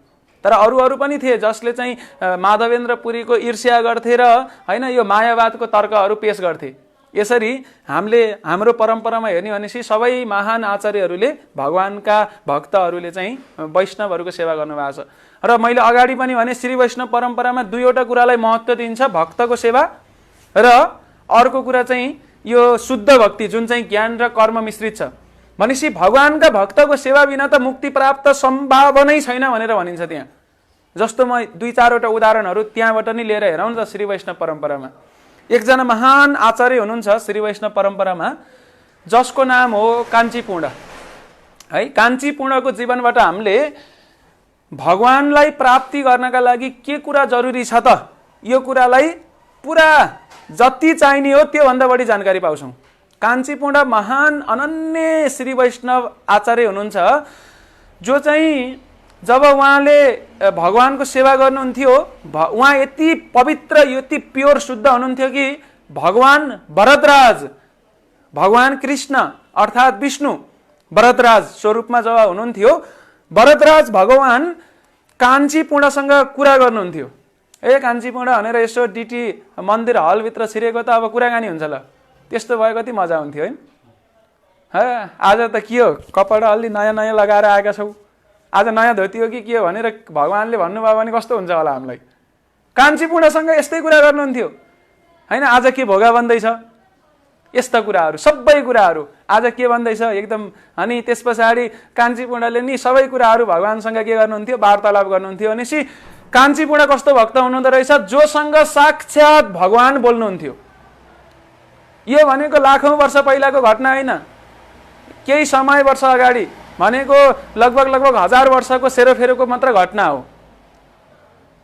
A: तर अरू पनि थिए जसले चाहिँ माधवेन्द्रपुरीको ईर्ष्या गर्थे र हैन यो मायावादको तर्कहरू पेश गर्थे। यसरी हाम्रो परम्परामा हेर्ने भनेपछि सबै महान आचार्यहरूले भगवानका भक्तहरूले चाहिँ वैष्णवहरूको सेवा गर्नुभएको छ। र मैले अगाडि पनि भने श्री वैष्णव परम्परामा दुईवटा कुरालाई महत्त्व दिन्छ, भक्तको सेवा र अर्को कुरा चाहिँ यो शुद्ध भक्ति जुन चाहिँ ज्ञान र कर्म मिश्रित छ। भनेपछि भगवानका भक्तको सेवा बिना त मुक्ति प्राप्त सम्भावनै छैन भनेर भनिन्छ त्यहाँ। जस्तो म 2-4वटा उदाहरणहरू त्यहाँबाट नि लिएर हेरौँ न त। श्री वैष्णव परम्परामा एकजना महान आचार्य हुनुहुन्छ श्री वैष्णव परम्परामा, जसको नाम हो कान्छी पूर्ण है। कान्छी पूर्णको जीवनबाट हामीले भगवानलाई प्राप्ति गर्नका लागि के कुरा जरुरी छ त, यो कुरालाई पुरा जति चाहिने हो त्यो भन्दा बढी जानकारी पाउँछौँ। कान्छी पूर्ण महान अनन्य श्री वैष्णव आचार्य हुनुहुन्छ, जो चाहिँ जब उहाँले भगवानको सेवा गर्नुहुन्थ्यो, उहाँ यति पवित्र यति प्योर शुद्ध हुनुहुन्थ्यो कि भगवान भरतराज, भगवान कृष्ण अर्थात् विष्णु भरतराज स्वरूपमा जब हुनुहुन्थ्यो, भरतराज भगवान कान्छी पूर्णसँग कुरा गर्नुहुन्थ्यो। ए कान्छी पूर्ण भनेर यसो डिटी मन्दिर हलभित्र छिरेको त अब कुराकानी हुन्छ ल, त्यस्तो भयो कति मजा हुन्थ्यो है। आज त के हो, कपडा अलि नयाँ नयाँ लगाएर आएका छौ, आज नयाँ धोती हो कि के हो भनेर भगवानले भन्नुभयो भने कस्तो हुन्छ होला हामीलाई। कान्छी पूर्णसँग यस्तै कुरा गर्नुहुन्थ्यो होइन। आज के भोगा बन्दैछ, यस्ता कुराहरू सबै कुराहरू आज के भन्दैछ एकदम। अनि त्यस पछाडि कान्छी पूर्णले नि सबै कुराहरू भगवानसँग के गर्नुहुन्थ्यो, वार्तालाप गर्नुहुन्थ्यो। भनेपछि कान्छी पूर्ण कस्तो भक्त हुनुहुँदो रहेछ, जोसँग साक्षात भगवान बोल्नुहुन्थ्यो। यो भनेको लाखौं वर्ष पहिलाको घटना होइन, केही समय वर्ष अगाडि भनेको लगभग 1000 वर्षको सेरोफेरोको मात्र घटना हो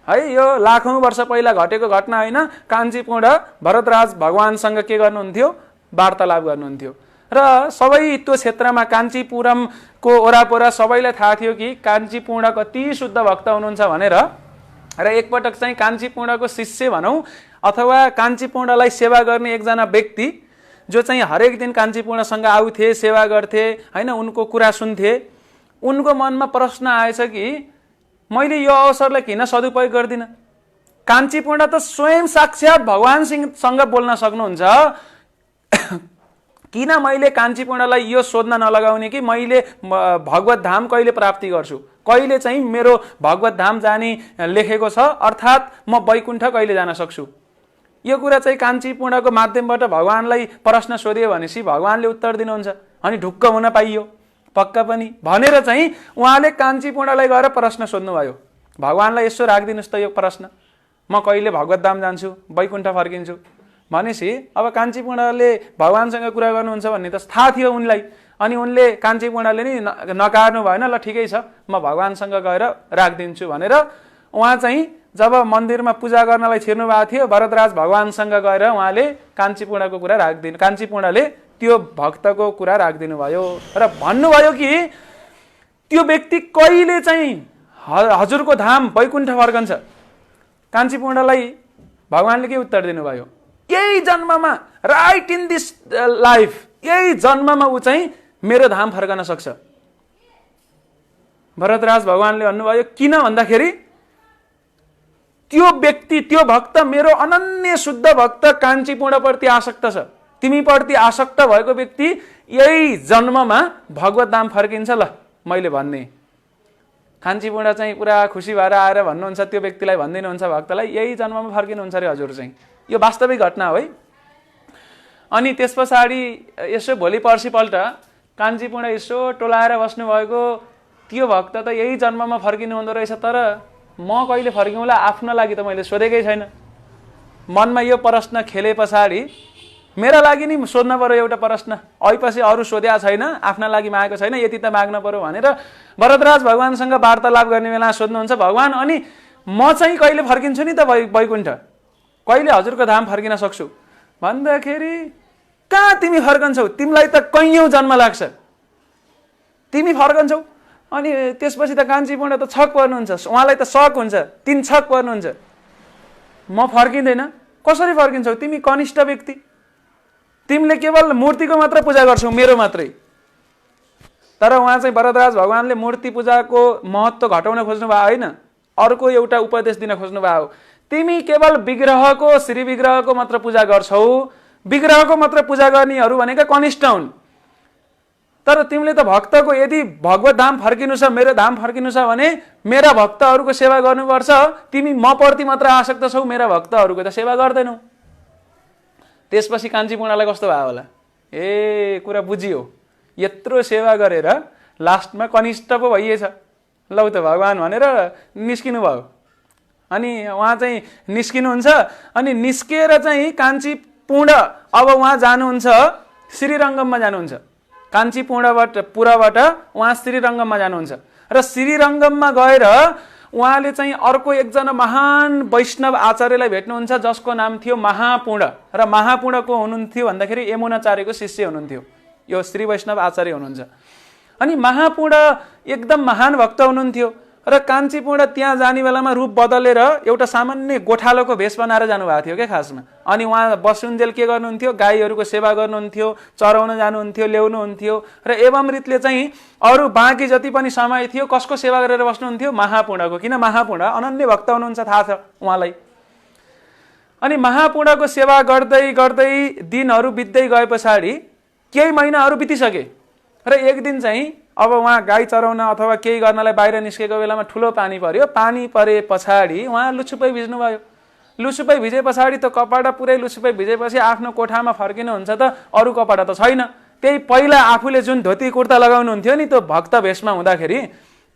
A: है। यो लाखौं वर्ष पहिला घटेको घटना होइन। कान्छी पूर्ण भरतराज भगवानसँग के गर्नुहुन्थ्यो, वार्तालाप गर्नुहुन्थ्यो। र सबै त्यो क्षेत्रमा काञ्चीपुरमको ओरापोरा सबैलाई थाहा थियो कि कान्छी पूर्ण कति शुद्ध भक्त हुनुहुन्छ भनेर। र एकपटक चाहिँ कान्छी पूर्णको शिष्य भनौँ अथवा कान्छी पूर्णलाई सेवा गर्ने एकजना व्यक्ति, जो चाहिँ हरेक दिन कान्छी पूर्णसँग आउँथे, सेवा गर्थे होइन, उनको कुरा सुन्थे, उनको मनमा प्रश्न आएछ कि मैले यो अवसरलाई किन सदुपयोग गर्दिनँ। कान्छी पूर्ण त स्वयं साक्षात भगवानसँग बोल्न सक्नुहुन्छ, किन मैले कान्छी पूर्णलाई यो सोध्न नलगाउने कि मैले भगवत धाम कहिले प्राप्ति गर्छु, कहिले चाहिँ मेरो भगवत धाम जाने लेखेको छ, अर्थात् म वैकुण्ठ कहिले जान सक्छु। यो कुरा चाहिँ कान्छी पूर्णको माध्यमबाट भगवानलाई प्रश्न सोधियो भनेपछि भगवानले उत्तर दिनुहुन्छ। अनि ढुक्क हुन पाइयो, पक्का पनि भनेर चाहिँ उहाँले कान्छी पूर्णलाई गएर प्रश्न सोध्नुभयो। भगवानलाई यसो राखिदिनुहोस् त यो प्रश्न, म कहिले भगवत धाम जान्छु, वैकुण्ठ फर्किन्छु भनेपछि अब कान्छी पूर्णले भगवानसँग कुरा गर्नुहुन्छ भन्ने त थाहा थियो उनलाई। अनि उनले कान्छी पूर्णले नि नकार्नु भएन, ल ठिकै छ म भगवानसँग गएर राखिदिन्छु भनेर उहाँ चाहिँ जब मन्दिरमा पूजा गर्नलाई छिर्नु भएको थियो, भरतराज भगवानसँग गएर उहाँले कान्छी पूर्णको कुरा राखिदिनु, कान्छी पूर्णले त्यो भक्तको कुरा राखिदिनु भयो र भन्नुभयो कि त्यो व्यक्ति कहिले चाहिँ हजुरको धाम वैकुण्ठ फर्कन्छ। कान्छी पूर्णलाई भगवानले के उत्तर दिनुभयो, यही जन्ममा, राइट इन दिस लाइफ, यही जन्ममा ऊ चाहिँ मेरो धाम फर्कन सक्छ। भरतराज भगवानले भन्नुभयो किन भन्दाखेरि त्यो व्यक्ति, त्यो भक्त मेरो अनन्य शुद्ध भक्त कान्छी पूर्णप्रति आसक्त छ। तिमीप्रति आसक्त भएको व्यक्ति यही जन्ममा भगवत धाम फर्किन्छ। ल मैले भन्ने। कान्छी पूर्ण चाहिँ पुरा खुसी भएर आएर भन्नुहुन्छ, त्यो व्यक्तिलाई भनिदिनुहुन्छ भक्तलाई, यही जन्ममा फर्किनुहुन्छ अरे हजुर चाहिँ। यो वास्तविक घटना हो है। अनि त्यस पछाडि यसो भोलि पर्सिपल्ट कान्छी पूर्ण यसो टोलाएर बस्नुभएको, त्यो भक्त त यही जन्ममा फर्किनु हुँदो रहेछ, तर म कहिले फर्किउँला आफ्नो लागि त मैले सोधेकै छैन। मनमा यो प्रश्न खेले पछाडि मेरा लागि नि सोध्न पर्यो एउटा प्रश्न, अहिले अरू सोध्या छैन, आफ्ना लागि मागेको छैन, यति त माग्न पर्यो भनेर भरतराज भगवानसँग वार्तालाप गर्ने बेला सोध्नुहुन्छ, भगवान अनि म चाहिँ कहिले फर्किन्छु नि त वैकुण्ठ, कहिले हजुरको धाम फर्किन सक्छु भन्दाखेरि कहाँ तिमी फर्कन्छौ, तिमीलाई त कैयौं जन्म लाग्छ, तिमी फर्कन्छौ। अनि त्यसपछि त कान्छी पूर्ण त छक पर्नुहुन्छ, उहाँलाई त शक हुन्छ, तिन छक पर्नुहुन्छ, म फर्किँदैन, कसरी फर्किन्छौ, तिमी कनिष्ठ व्यक्ति, तिमीले केवल मूर्तिको मात्र पूजा गर्छौ, मेरो मात्रै। तर उहाँ चाहिँ भरतराज भगवानले मूर्ति पूजाको महत्त्व घटाउन खोज्नु भयो होइन, अर्को एउटा उपदेश दिन खोज्नु भयो। तिमी केवल विग्रहको, श्री विग्रहको मात्र पूजा गर्छौ, विग्रहको मात्र पूजा गर्नेहरू भनेका कनिष्ठ हुन्। तर तिमीले त भक्तको, यदि भगवत धाम फर्किनु छ, मेरो धाम फर्किनु छ भने मेरा भक्तहरूको सेवा गर्नुपर्छ, तिमी म प्रति मात्र आसक्त छौ, मेरा भक्तहरूको त सेवा गर्दैनौ। त्यसपछि कान्छी पूर्णलाई कस्तो भयो होला, ए कुरा बुझियो, यत्रो सेवा गरेर लास्टमा कनिष्ठ पो भइएछ, लौ त भगवान भनेर निस्किनु भयो। अनि उहाँ चाहिँ निस्किनुहुन्छ। अनि निस्किएर चाहिँ कान्छी पूर्ण अब उहाँ जानुहुन्छ श्रीरङ्गममा जानुहुन्छ। काञ्चीपुरबाट उहाँ श्रीरङ्गममा जानुहुन्छ र श्रीरङ्गममा गएर उहाँले चाहिँ अर्को एकजना महान वैष्णव आचार्यलाई भेट्नुहुन्छ जसको नाम थियो महापूर्ण र महापूर्ण को हुनुहुन्थ्यो भन्दाखेरि यमुनाचार्यको शिष्य हुनुहुन्थ्यो। यो श्री वैष्णव आचार्य हुनुहुन्छ। अनि महापूर्ण एकदम महान भक्त हुनुहुन्थ्यो र काञ्चीपूर्ण त्यहाँ जाने बेलामा रूप बदलेर एउटा सामान्य गोठालोको भेष बनाएर जानुभएको थियो क्या खासमा। अनि उहाँ बसुन्जेल के गर्नुहुन्थ्यो, गाईहरूको सेवा गर्नुहुन्थ्यो, चराउन जानुहुन्थ्यो, ल्याउनुहुन्थ्यो र एवं रीतले चाहिँ अरू बाँकी जति पनि समय थियो कसको सेवा गरेर बस्नुहुन्थ्यो, महापूर्णको। किन महापूर्ण अनन्य भक्त हुनुहुन्छ थाहा छ उहाँलाई। अनि महापूर्णको सेवा गर्दै गर्दै दिनहरू बित्दै गए पछाडि केही महिनाहरू बितिसके र एक दिन चाहिँ अब उहाँ गाई चराउन अथवा केही गर्नलाई बाहिर निस्केको बेलामा ठुलो पानी पर्यो। पानी परे पछाडि उहाँ लुचुपै भिज्नुभयो। लुचुपै भिजे पछाडि त कपडा पुरै लुचुपै भिजेपछि आफ्नो कोठामा फर्किनुहुन्छ त अरू कपडा त छैन। त्यही पहिला आफूले जुन धोती कुर्ता लगाउनुहुन्थ्यो नि त्यो भक्त भेषमा हुँदाखेरि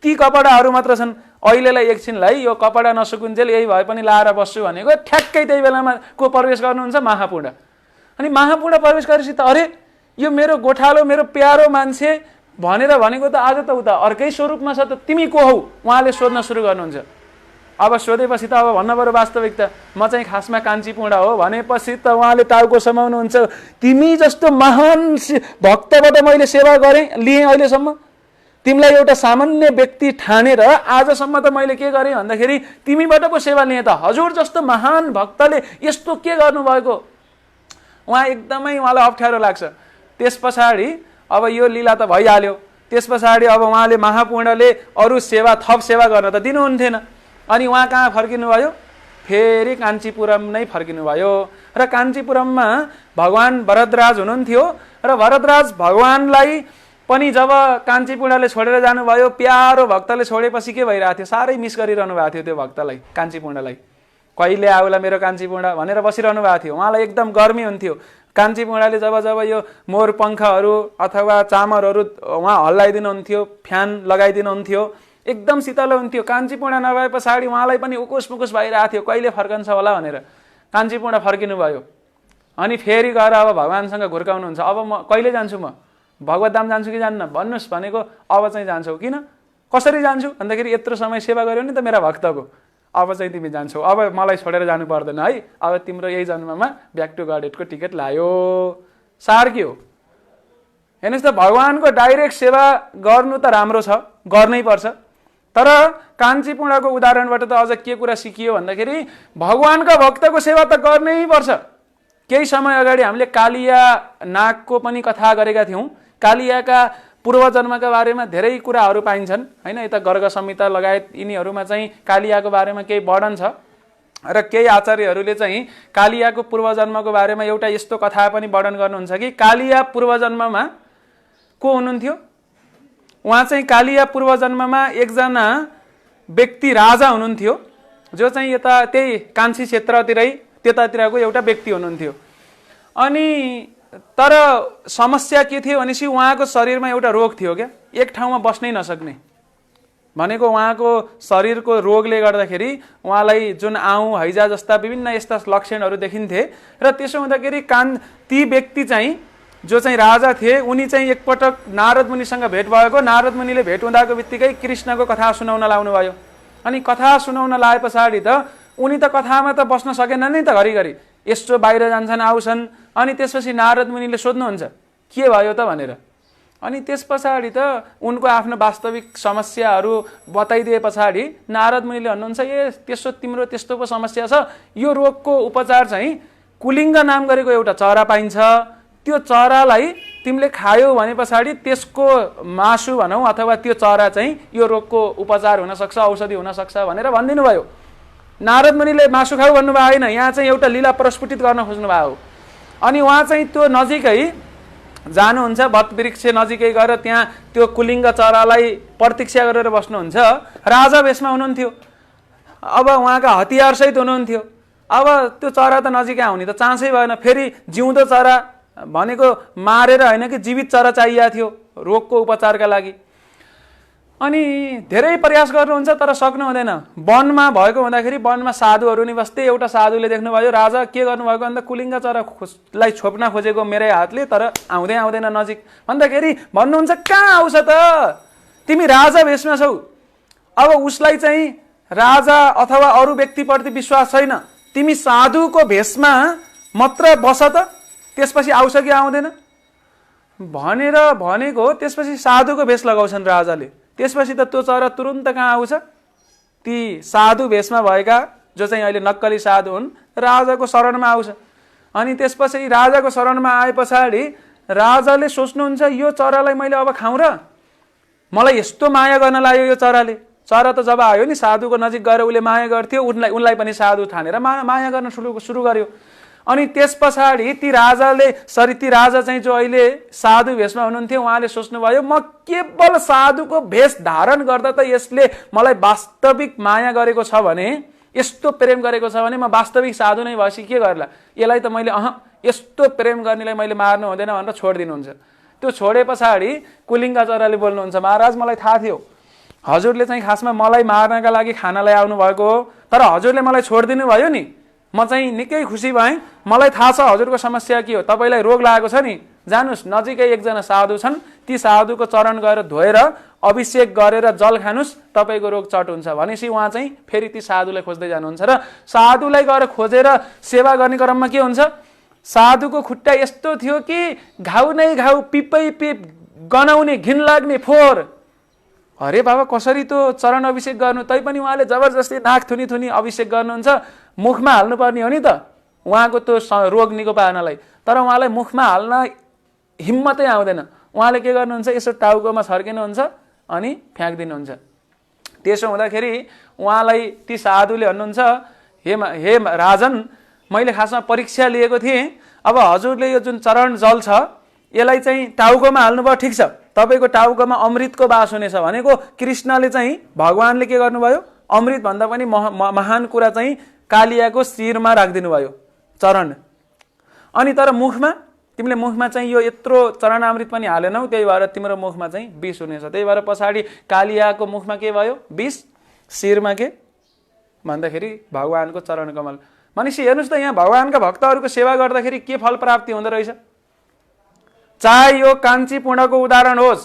A: ती कपडाहरू मात्र छन्। अहिलेलाई एकछिनलाई यो कपडा नसुकुन्जेल यही भए पनि लाएर बस्छु भनेको ठ्याक्कै त्यही बेलामा को प्रवेश गर्नुहुन्छ, महापूर्ण। अनि महापूर्ण प्रवेश गरेपछि त अरे यो मेरो गोठालो मेरो प्यारो मान्छे भनेर भनेको त आज त उता अर्कै स्वरूपमा छ त, तिमी को हौ उहाँले सोध्न सुरु गर्नुहुन्छ। अब सोधेपछि त अब भन्न पर्यो वास्तविकता, म चाहिँ खासमा काञ्चीपूर्ण हो भनेपछि त उहाँले टाउको समाउनुहुन्छ। तिमी जस्तो महान भक्तबाट मैले सेवा गरेँ लिएँ अहिलेसम्म, तिमीलाई एउटा सामान्य व्यक्ति ठानेर आजसम्म त मैले के गरेँ भन्दाखेरि तिमीबाट पो सेवा लिएँ त। हजुर जस्तो महान भक्तले यस्तो के गर्नुभएको, उहाँ एकदमै उहाँलाई अप्ठ्यारो लाग्छ। त्यस पछाडि अब यो लीला त भइहाल्यो। त्यस पछाडि अब उहाँले महापूर्णले अरू सेवा थप सेवा गर्न त दिनुहुन्थेन। अनि उहाँ कहाँ फर्किनुभयो, फेरि काञ्चीपुरम नै फर्किनुभयो र काञ्चीपुरममा भगवान भरतराज हुनुहुन्थ्यो र भरतराज भगवानलाई पनि जब काञ्चीपूर्णले छोडेर जानुभयो, प्यारो भक्तले छोडेपछि के भइरहेको थियो, साह्रै मिस गरिरहनु भएको थियो त्यो भक्तलाई, काञ्चीपूर्णलाई। कहिले आउला मेरो काञ्चीपूर्ण भनेर बसिरहनु भएको थियो। उहाँलाई एकदम गर्मी हुन्थ्यो। काञ्चीपूर्णले जब जब यो मोर पङ्खहरू अथवा चामरहरू उहाँ हल्लाइदिनुहुन्थ्यो, फ्यान लगाइदिनुहुन्थ्यो, एकदम शीतल हुन्थ्यो। काञ्चीपूर्ण नभए पछाडि उहाँलाई पनि उकुस मुकुस भइरहेको थियो, कहिले फर्कन्छ होला भनेर। काञ्चीपूर्ण फर्किनुभयो। अनि फेरि गएर अब भगवान्सँग घुर्काउनुहुन्छ। अब म कहिले जान्छु, म भगवतधाम जान्छु कि जान्न भन्नुहोस् भनेको। अब चाहिँ जान्छौ। किन कसरी जान्छु भन्दाखेरि यत्रो समय सेवा गर्यो नि त मेरा भक्तको, अब चाहिँ तिमी जान्छौ, अब मलाई छोडेर जानु पर्दैन है, अब तिम्रो यही जन्ममा ब्याक टु गडेटको टिकट लायो। सार के हो हेर्नुहोस् त, भगवानको डाइरेक्ट सेवा गर्नु त राम्रो छ, गर्नै पर्छ। तर काञ्चीपूर्णको उदाहरणबाट त अझ के कुरा सिकियो भन्दाखेरि भगवानका भक्तको सेवा त गर्नै पर्छ। केही समय अगाडि हामीले कालिया नागको पनि कथा गरेका थियौँ। कालियाका पूर्वजन्मका बारेमा धेरै कुराहरू पाइन्छन् हैन। यता गर्ग संहिता लगायत यिनीहरूमा चाहिँ कालियाको बारेमा केही वर्णन छ र केही आचार्यहरूले चाहिँ कालियाको पूर्वजन्मको बारेमा एउटा यस्तो कथा पनि वर्णन गर्नुहुन्छ कि कालिया पूर्वजन्ममा को हुनुहुन्थ्यो, उहाँ चाहिँ कालिया पूर्वजन्ममा एकजना व्यक्ति राजा हुनुहुन्थ्यो जो चाहिँ यता त्यही कान्छी क्षेत्रतिरै त्यतातिरको एउटा व्यक्ति हुनुहुन्थ्यो। अनि तर समस्या के थियो भनेपछि उहाँको शरीरमा एउटा रोग थियो क्या, एक ठाउँमा बस्नै नसक्ने भनेको। उहाँको शरीरको रोगले गर्दाखेरि उहाँलाई जुन आउँ हैजा जस्ता विभिन्न यस्ता लक्षणहरू देखिन्थे र त्यसो हुँदाखेरि ती व्यक्ति चाहिँ जो चाहिँ राजा थिए उनी चाहिँ एकपटक नारद मुनिसँग भेट भएको। नारद मुनिले भेट हुँदाको बित्तिकै कृष्णको कथा सुनाउन लाउनु भयो। अनि कथा सुनाउन लाए पछाडि त उनी त कथामा त बस्न सकेनन् नि त, घरिघरि यस्तो बाहिर जान्छन् आउँछन्। अनि त्यसपछि नारद मुनिले सोध्नुहुन्छ के भयो त भनेर। अनि त्यस पछाडि त उनको आफ्नो वास्तविक समस्याहरू बताइदिए पछाडि नारद मुनिले भन्नुहुन्छ ए त्यसो तिम्रो त्यस्तो पो समस्या छ, यो रोगको उपचार चाहिँ कुलिङ्ग नाम गरेको एउटा चरा पाइन्छ, त्यो चरालाई तिमीले खायौ भने पछाडि त्यसको मासु भनौँ अथवा त्यो चरा चाहिँ यो रोगको उपचार हुनसक्छ, औषधि हुनसक्छ भनेर भनिदिनु भयो। नारद मुनिले मासु खाऊ भन्नुभयो होइन, यहाँ चाहिँ एउटा लीला प्रस्फुटित गर्न खोज्नु भयो। अनि उहाँ चाहिँ त्यो नजिकै जानुहुन्छ, वटवृक्ष नजिकै गएर त्यहाँ त्यो कुलिङ्ग चरालाई प्रतीक्षा गरेर बस्नुहुन्छ। राजा भेषमा हुनुहुन्थ्यो, अब उहाँका हतियारसहित हुनुहुन्थ्यो। अब त्यो चरा त नजिकै आउने त चान्सै भएन। फेरि जिउँदो चरा भनेको मारेर होइन कि जीवित चरा चाहिएको थियो रोगको उपचारका लागि। अनि धेरै प्रयास गर्नुहुन्छ तर सक्नु हुँदैन। वनमा भएको हुँदाखेरि वनमा साधुहरू नि बस्थे। एउटा साधुले देख्नुभयो राजा के गर्नुभएको भन्दा कुलिङ्ग चरालाई छोप्न खोजेको मेरै हातले, तर आउँदै आउँदैन नजिक। भन्दाखेरि भन्नुहुन्छ कहाँ आउँछ त, तिमी राजा भेषमा छौ। अब उसलाई चाहिँ राजा अथवा अरू व्यक्तिप्रति विश्वास छैन, तिमी साधुको भेषमा मात्र बस त, त्यसपछि आउँछ कि आउँदैन भनेर भनेको। त्यसपछि साधुको भेष लगाउँछन् राजाले। त्यसपछि त त्यो चरा तुरुन्त कहाँ आउँछ, ती साधु भेषमा भएका जो चाहिँ अहिले नक्कली साधु हुन् राजाको शरणमा आउँछ। अनि त्यसपछि राजाको शरणमा आए पछाडि राजाले सोच्नुहुन्छ यो चरालाई मैले अब खाउँ र, मलाई यस्तो माया गर्न लाग्यो यो चराले। चरा त जब आयो नि साधुको नजिक गएर उसले माया गर्थ्यो, उनलाई पनि साधु ठानेर माया गर्न सुरु गर्यो। अनि त्यस पछाडि ती राजा चाहिँ जो अहिले साधु भेषमा हुनुहुन्थ्यो उहाँले सोच्नुभयो म केवल साधुको भेष धारण गर्दा त यसले मलाई वास्तविक माया गरेको छ भने, यस्तो प्रेम गरेको छ भने म वास्तविक साधु नै भएपछि के गर्ला, यसलाई त मैले यस्तो प्रेम गर्नेलाई मैले मार्नु हुँदैन भनेर छोडिदिनुहुन्छ। त्यो छोडे पछाडि कुलिङ्ग चराले बोल्नुहुन्छ महाराज मलाई थाहा थियो हजुरले चाहिँ खासमा मलाई मार्नका लागि खानालाई आउनु भएको हो, तर हजुरले मलाई छोडिदिनु भयो नि, म चाहिँ निकै खुसी भएँ। मलाई थाहा छ हजुरको समस्या के हो, तपाईँलाई रोग लागेको छ नि, जानुस् नजिकै एकजना साधु छन्, ती साधुको चरण गएर धोएर अभिषेक गरेर जल खानुस्, तपाईँको रोग चट हुन्छ भनेपछि उहाँ चाहिँ फेरि ती साधुलाई खोज्दै जानुहुन्छ। र साधुलाई गएर खोजेर सेवा गर्ने क्रममा के हुन्छ, साधुको खुट्टा यस्तो थियो कि घाउ नै घाउ, पिपै पिप, गनाउने घिन लाग्ने फोहोर। अरे बाबा कसरी त्यो चरण अभिषेक गर्नु, तैपनि उहाँले जबरजस्ती नाक थुनी थुनी अभिषेक गर्नुहुन्छ। मुखमा हाल्नुपर्ने हो नि त उहाँको त्यो रोग निको पार्नलाई, तर उहाँलाई मुखमा हाल्न हिम्मतै आउँदैन। उहाँले के गर्नुहुन्छ, यसो टाउकोमा छर्किनुहुन्छ अनि फ्याँकिदिनुहुन्छ। त्यसो हुँदाखेरि उहाँलाई ती साधुले भन्नुहुन्छ हे राजन, मैले खासमा परीक्षा लिएको थिएँ, अब हजुरले यो जुन चरण जल छ यसलाई चाहिँ टाउकोमा हाल्नुभयो, ठिक छ, तपाईँको टाउकोमा अमृतको बास हुनेछ भनेको कृष्णले चाहिँ भगवानले के गर्नुभयो, अमृत भन्दा पनि महान कुरा चाहिँ कालियाको शिरमा राखिदिनु भयो चरण। अनि तर मुखमा तिमीले मुखमा चाहिँ यो यत्रो चरणामृत पनि हालेनौ, त्यही भएर तिम्रो मुखमा चाहिँ विष हुनेछ। त्यही भएर पछाडि कालियाको मुखमा के भयो, विष, शिरमा के भन्दाखेरि भगवानको चरण कमल। भनेपछि हेर्नुहोस् त यहाँ भगवानका भक्तहरूको सेवा गर्दाखेरि के फल प्राप्ति हुँदो रहेछ। चाहे यो काञ्ची पुण्यको उदाहरण होस्,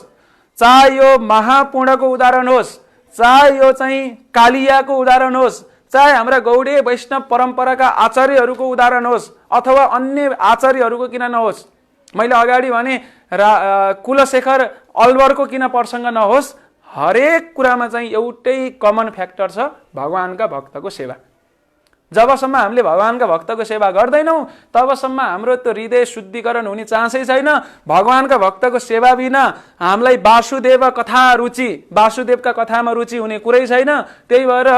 A: चाहे यो महापुण्यको उदाहरण होस्, चाहे यो चाहिँ कालियाको उदाहरण होस्, चाहे हाम्रा गौडीय वैष्णव परम्पराका आचार्यहरूको उदाहरण होस् अथवा अन्य आचार्यहरूको किन नहोस्, मैले अगाडि भने कुलशेखर अलवरको किन प्रसङ्ग नहोस्, हरेक कुरामा चाहिँ एउटै कमन फ्याक्टर छ, भगवानका भक्तको सेवा। जबसम्म हामीले भगवानका भक्तको सेवा गर्दैनौँ तबसम्म हाम्रो त्यो हृदय शुद्धिकरण हुने चान्सै छैन। भगवानका भक्तको सेवा बिना हामीलाई वासुदेव कथा रुचि, वासुदेवका कथामा रुचि हुने कुरै छैन। त्यही भएर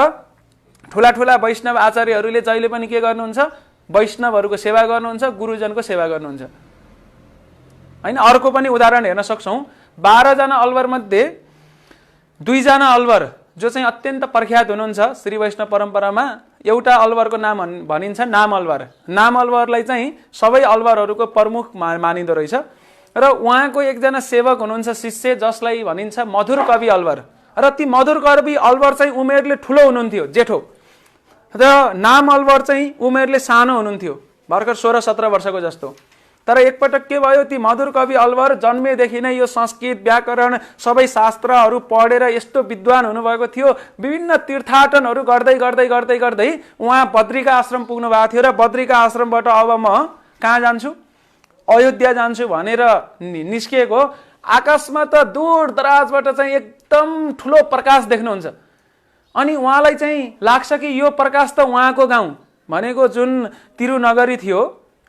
A: ठुला ठुला वैष्णव आचार्यहरूले जहिले पनि के गर्नुहुन्छ, वैष्णवहरूको सेवा गर्नुहुन्छ, गुरुजनको सेवा गर्नुहुन्छ हैन। अर्को पनि उदाहरण हेर्न सक्छौँ, 12 जना अलवर मध्ये 2 जना अलवर जो चाहिँ अत्यन्त प्रख्यात हुनुहुन्छ श्री वैष्णव परम्परामा। एउटा अलवरको नाम भनिन्छ नाम अलवर। नाम अलवरलाई चाहिँ सबै अलवरहरूको प्रमुख मानिँदो रहेछ र उहाँको एकजना सेवक हुनुहुन्छ शिष्य जसलाई भनिन्छ मधुर कवि अलवर। र ती मधुर कवि अलवर चाहिँ उमेरले ठुलो हुनुहुन्थ्यो, जेठो, र नाम अलवर चाहिँ उमेरले सानो हुनुहुन्थ्यो, भर्खर 16-17 वर्षको जस्तो। तर एकपटक के भयो, ती मधुर कवि अलवर जन्मेदेखि नै यो संस्कृत व्याकरण सबै शास्त्रहरू पढेर यस्तो विद्वान हुनुभएको थियो। विभिन्न तीर्थाटनहरू गर्दै गर्दै गर्दै गर्दै उहाँ बद्रिका आश्रम पुग्नु भएको थियो र बद्रिका आश्रमबाट अब म कहाँ जान्छु, अयोध्या जान्छु भनेर निस्किएको। आकाशमा त दूर दराजबाट चाहिँ एकदम ठुलो प्रकाश देख्नुहुन्छ। अनि उहाँलाई चाहिँ लाग्छ कि यो प्रकाश त उहाँको गाउँ भनेको जुन तिरुनगरी थियो,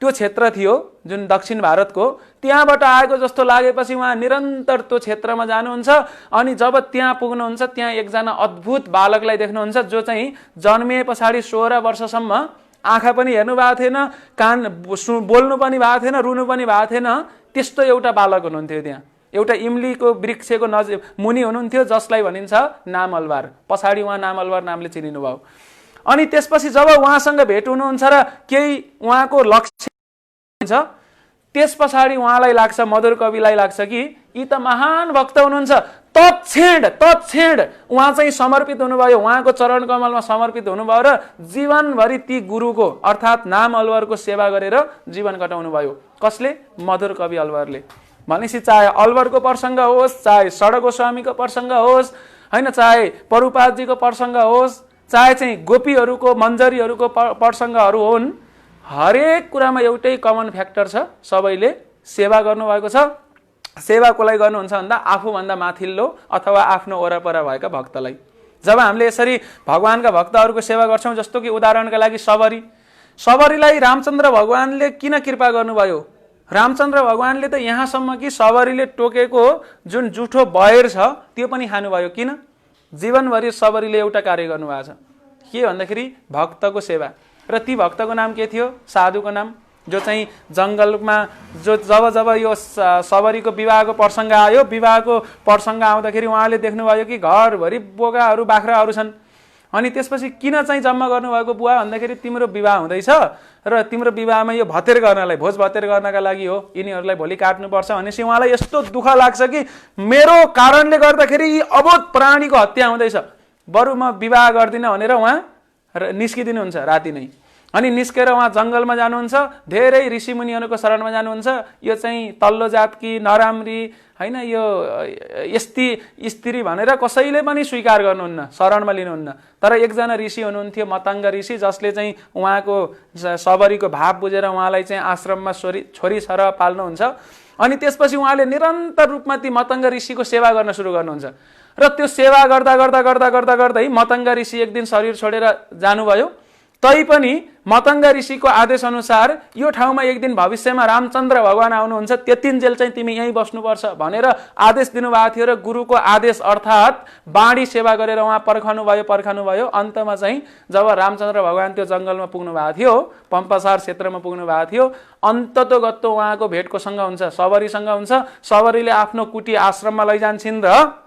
A: त्यो क्षेत्र थियो जुन दक्षिण भारतको, त्यहाँबाट आएको जस्तो लागेपछि उहाँ निरन्तर त्यो क्षेत्रमा जानुहुन्छ। अनि जब त्यहाँ पुग्नुहुन्छ त्यहाँ एकजना अद्भुत बालकलाई देख्नुहुन्छ जो चाहिँ जन्मिए पछाडि 16 वर्षसम्म आँखा पनि हेर्नु भएको थिएन, कान बोल्नु पनि भएको थिएन, रुनु पनि भएको थिएन, त्यस्तो एउटा बालक हुनुहुन्थ्यो। त्यहाँ एउटा इमलीको वृक्षको मुनि हुनुहुन्थ्यो जसलाई भनिन्छ नाम अलवार। पछाडि उहाँ नाम अलवार नामले चिनिनु भयो। अनि त्यसपछि जब उहाँसँग भेट हुनुहुन्छ र केही उहाँको लक्ष्य हुन्छ, त्यस पछाडि उहाँलाई लाग्छ, मधुर कविलाई लाग्छ कि यी त महान भक्त हुनुहुन्छ, तत्क्षण उहाँ चाहिँ समर्पित हुनुभयो, उहाँको चरण कमलमा समर्पित हुनुभयो र जीवनभरि ती गुरुको अर्थात् नाम अलवरको सेवा गरेर जीवन कटाउनु भयो। कसले? मधुर कवि अलवरले। भनेपछि चाहे अलवरको प्रसङ्ग होस्, चाहे षड गोस्वामीको प्रसङ्ग होस्, होइन, चाहे प्रभुपादजीको प्रसङ्ग होस्, चाहे चाहिँ गोपीहरूको मन्जरीहरूको प्रसङ्गहरू हुन्, हरेक कुरामा एउटै कमन फ्याक्टर छ, सबैले सेवा गर्नुभएको छ। सेवा कसलाई गर्नुहुन्छ भन्दा आफूभन्दा माथिल्लो अथवा आफ्नो वरपर भएका भक्तलाई। जब हामीले यसरी भगवानका भक्तहरूको सेवा गर्छौँ, जस्तो कि उदाहरणका लागि सबरीलाई रामचन्द्र भगवानले किन कृपा गर्नुभयो? रामचन्द्र भगवानले त यहाँसम्म कि सबरीले टोकेको जुन जुठो बयर छ त्यो पनि खानुभयो। किन? जीवनभरि सबरीले एउटा कार्य गर्नुभएको छ, के भन्दाखेरि भक्तको सेवा। र ती भक्तको नाम के थियो? साधुको नाम, जो चाहिँ जङ्गलमा जब यो सबरीको विवाहको प्रसङ्ग आयो, विवाहको प्रसङ्ग आउँदाखेरि उहाँले देख्नुभयो कि घरभरि बोकाहरू बाख्राहरू छन्। अनि त्यसपछि किन चाहिँ जम्मा गर्नुभएको बुवा भन्दाखेरि तिम्रो विवाह हुँदैछ र तिम्रो विवाहमा यो भतेर गर्नलाई, भोज भतेर गर्नका लागि हो, यिनीहरूलाई भोलि काट्नुपर्छ भनेपछि उहाँलाई यस्तो दुःख लाग्छ कि मेरो कारणले गर्दाखेरि यी अबोध प्राणीको हत्या हुँदैछ, बरु म विवाह गर्दिनँ भनेर उहाँ निस्किदिनुहुन्छ राति नै। अनि निस्केर उहाँ जङ्गलमा जानुहुन्छ, धेरै ऋषिमुनिहरूको शरणमा जानुहुन्छ। यो चाहिँ तल्लो जातकी नराम्री, होइन, यो यस्ती स्त्री भनेर कसैले पनि स्वीकार गर्नुहुन्न, शरणमा लिनुहुन्न। तर एकजना ऋषि हुनुहुन्थ्यो, मतङ्ग ऋषि, जसले चाहिँ उहाँको सबरीको भाव बुझेर उहाँलाई चाहिँ आश्रममा छोरी छोरा पाल्नुहुन्छ। अनि त्यसपछि उहाँले निरन्तर रूपमा ती मतङ्ग ऋषिको सेवा गर्न सुरु गर्नुहुन्छ। र त्यो सेवा गर्दा गर्दा गर्दा गर्दा गर्दै मतङ्ग ऋषि एक दिन शरीर छोडेर जानुभयो। तैपनि मतङ्ग ऋषिको आदेश अनुसार यो ठाउँमा एक दिन भविष्यमा रामचन्द्र भगवान आउनुहुन्छ, त्यतिन्जेल चाहिँ तिमी यहीँ बस्नुपर्छ भनेर आदेश दिनुभएको थियो। र गुरुको आदेश अर्थात् बाणी सेवा गरेर उहाँ पर्खनुभयो। अन्तमा चाहिँ जब रामचन्द्र भगवान त्यो जङ्गलमा पुग्नु भएको थियो, पम्पासार क्षेत्रमा पुग्नु भएको थियो, अन्ततोगत्तो उहाँको भेट कोसँग हुन्छ? सबरीसँग हुन्छ। सबरीले आफ्नो कुटी आश्रममा लैजान्छन् र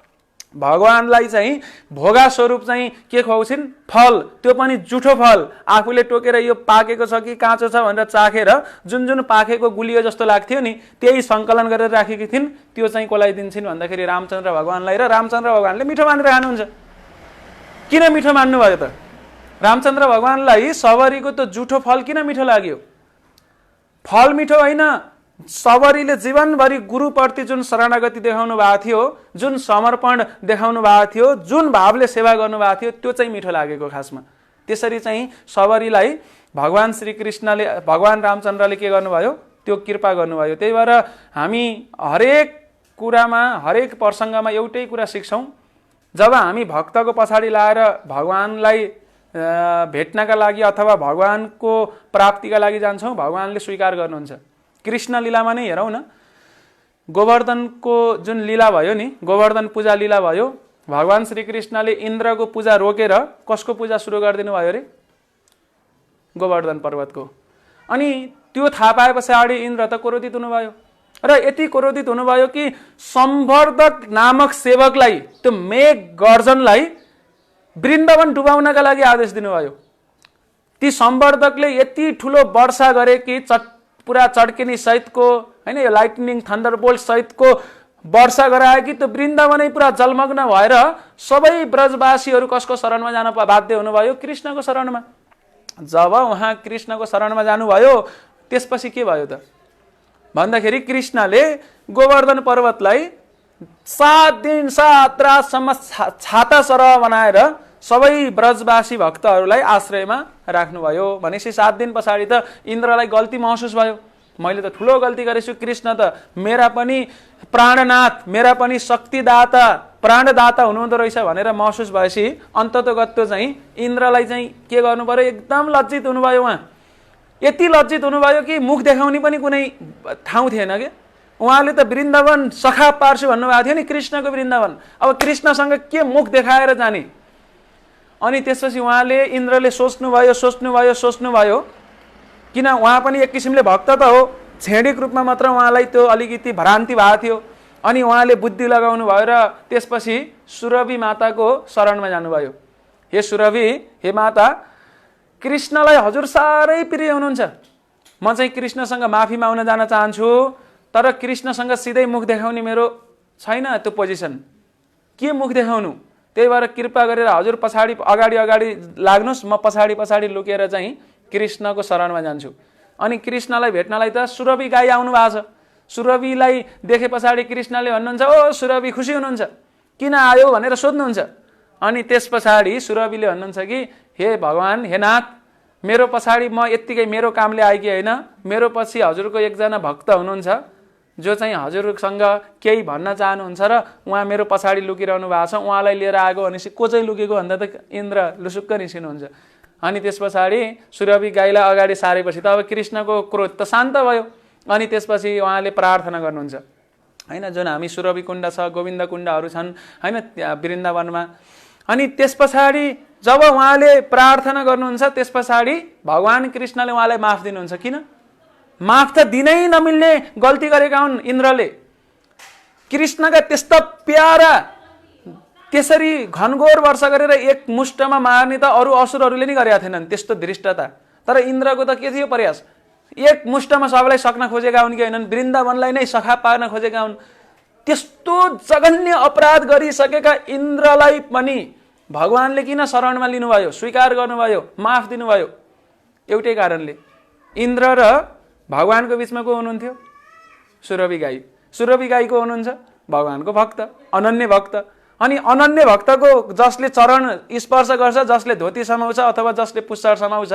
A: भगवानलाई चाहिँ भोगा स्वरूप चाहिँ के खुवाउँछिन्? फल, त्यो पनि जुठो फल। आफूले टोकेर यो पाकेको छ कि काँचो छ भनेर चाखेर जुन जुन पाकेको गुलियो जस्तो लाग्थ्यो नि, त्यही सङ्कलन गरेर राखेकी थिइन्। त्यो चाहिँ कसलाई दिन्छन् भन्दाखेरि रामचन्द्र भगवानलाई। र रामचन्द्र भगवानले मिठो मानेर खानुहुन्छ। किन मिठो मान्नुभयो त? रामचन्द्र भगवानलाई सबरीको त जुठो फल किन मिठो लाग्यो? फल मिठो होइन, सबरीले जीवनभरि गुरुप्रति जुन शरणागति देखाउनु भएको थियो, जुन समर्पण देखाउनु भएको थियो, जुन भावले सेवा गर्नुभएको थियो, त्यो चाहिँ मिठो लागेको खासमा। त्यसरी चाहिँ सबरीलाई भगवान श्रीकृष्णले, भगवान रामचन्द्रले के गर्नुभयो? त्यो कृपा गर्नुभयो। त्यही भएर हामी हरेक कुरामा, हरेक प्रसङ्गमा एउटै कुरा सिक्छौँ। जब हामी भक्तको पछाडि लाएर भगवानलाई भेट्नका लागि अथवा भगवानको प्राप्तिका लागि जान्छौँ, भगवानले स्वीकार गर्नुहुन्छ। कृष्ण लीलामा नै हेरौँ न, गोवर्धनको जुन लीला भयो नि, गोवर्धन पूजा लीला भयो, भगवान श्रीकृष्णले इन्द्रको पूजा रोकेर कसको पूजा सुरु गरिदिनु भयो अरे? गोवर्धन पर्वतको। अनि त्यो थाहा पाए पछाडि इन्द्र त क्रोधित हुनुभयो। र यति क्रोधित हुनुभयो कि सम्वर्धक नामक सेवकलाई, त्यो मेघ गर्जनलाई वृन्दावन डुबाउनका लागि आदेश दिनुभयो। ती सम्वर्धकले यति ठुलो वर्षा गरे कि पुरा चड्किने सहितको, होइन, यो लाइटनिङ थन्डरबोल्ट सहितको वर्षा गरायो कि त्यो वृन्दावनै पुरा जलमग्न भएर सबै ब्रजवासीहरू कसको शरणमा जान बाध्य हुनुभयो? कृष्णको शरणमा। जब उहाँ कृष्णको शरणमा जानुभयो, त्यसपछि के भयो त भन्दाखेरि कृष्णले गोवर्धन पर्वतलाई 7 दिन 7 रातसम्म छाता सरह बनाएर सबै ब्रजवासी भक्तहरूलाई आश्रयमा राख्नुभयो। भनेपछि 7 दिन पछाडि त इन्द्रलाई गल्ती महसुस भयो, मैले त ठुलो गल्ती गरेछु, कृष्ण त मेरा पनि प्राणनाथ, मेरा पनि शक्तिदाता, प्राणदाता हुनुहुँदो रहेछ भनेर महसुस भएपछि अन्ततोगत्तो चाहिँ इन्द्रलाई चाहिँ के गर्नु पर्यो? एकदम लज्जित हुनुभयो। उहाँ यति लज्जित हुनुभयो कि मुख देखाउने पनि कुनै ठाउँ थिएन के। उहाँले त वृन्दावन सखा पार्छु भन्नुभएको थियो नि, कृष्णको वृन्दावन। अब कृष्णसँग के मुख देखाएर जाने? अनि त्यसपछि उहाँले, इन्द्रले सोच्नुभयो, किन उहाँ पनि एक किसिमले भक्त त हो, छेडिक रूपमा मात्र उहाँलाई त्यो अलिकति भ्रान्ति भएको थियो। अनि उहाँले बुद्धि लगाउनु भयो र त्यसपछि सुरभि माताको शरणमा जानुभयो। हे सुरभि, हे माता, कृष्णलाई हजुर साह्रै प्रिय हुनुहुन्छ, म चाहिँ कृष्णसँग माफी माग्न जान चाहन्छु, तर कृष्णसँग सिधै मुख देखाउने मेरो छैन त्यो पोजिसन, के मुख देखाउनु। त्यही भएर कृपा गरेर हजुर पछाडि अगाडि अगाडि लाग्नुहोस्, म पछाडि पछाडि लुकेर चाहिँ कृष्णको शरणमा जान्छु। अनि कृष्णलाई भेट्नलाई त सुरभि गाई आउनु भएको छ। सुरभिलाई देखे पछाडि कृष्णले भन्नुहुन्छ, ओ सुरभि खुसी हुनुहुन्छ, किन आयो भनेर सोध्नुहुन्छ। अनि त्यस पछाडि सुरभिले भन्नुहुन्छ कि हे भगवान, हे नाथ, मेरो पछाडि म यत्तिकै मेरो कामले आएकी होइन, मेरो पछि हजुरको एकजना भक्त हुनुहुन्छ जो चाहिँ हजुरसँग केही भन्न चाहनुहुन्छ र उहाँ मेरो पछाडि लुकिरहनु भएको छ। उहाँलाई लिएर आएको भनेपछि को चाहिँ लुकेको भन्दा त इन्द्र लुसुक्क निस्किनुहुन्छ। अनि त्यस पछाडि सुरभि गाईलाई अगाडि सारेपछि त अब कृष्णको क्रोध त शान्त भयो। अनि त्यसपछि उहाँले प्रार्थना गर्नुहुन्छ होइन, जुन हामी सुरभि कुण्ड छ, गोविन्द कुण्डहरू छन् होइन वृन्दावनमा। अनि त्यस पछाडि जब उहाँले प्रार्थना गर्नुहुन्छ त्यस पछाडि भगवान कृष्णले उहाँलाई माफ दिनुहुन्छ। किन? माफ त दिनै नमिल्ने गल्ती गरेका हुन् इन्द्रले। कृष्णका त्यस्ता प्यारा त्यसरी घनघोर वर्षा गरेर एक मुष्टमा मार्ने त अरू असुरहरूले नै गरेका थिएनन् त्यस्तो धृष्टता। तर इन्द्रको त के थियो प्रयास, एक मुष्टमा सबैलाई सक्न खोजेका हुन् कि होइनन्, वृन्दावनलाई नै सखा पार्न खोजेका हुन्। त्यस्तो जघन्य अपराध गरिसकेका इन्द्रलाई पनि भगवानले किन शरणमा लिनुभयो, स्वीकार गर्नुभयो, माफ दिनुभयो? एउटै कारणले, इन्द्र र भगवानको बिचमा को हुनुहुन्थ्यो? सुरभि गाई। सुरभि गाई को हुनुहुन्छ? भगवानको भक्त, अनन्य भक्त। अनि अनन्य भक्तको जसले चरण स्पर्श गर्छ, जसले धोती समाउँछ अथवा जसले पुच्छर समाउँछ,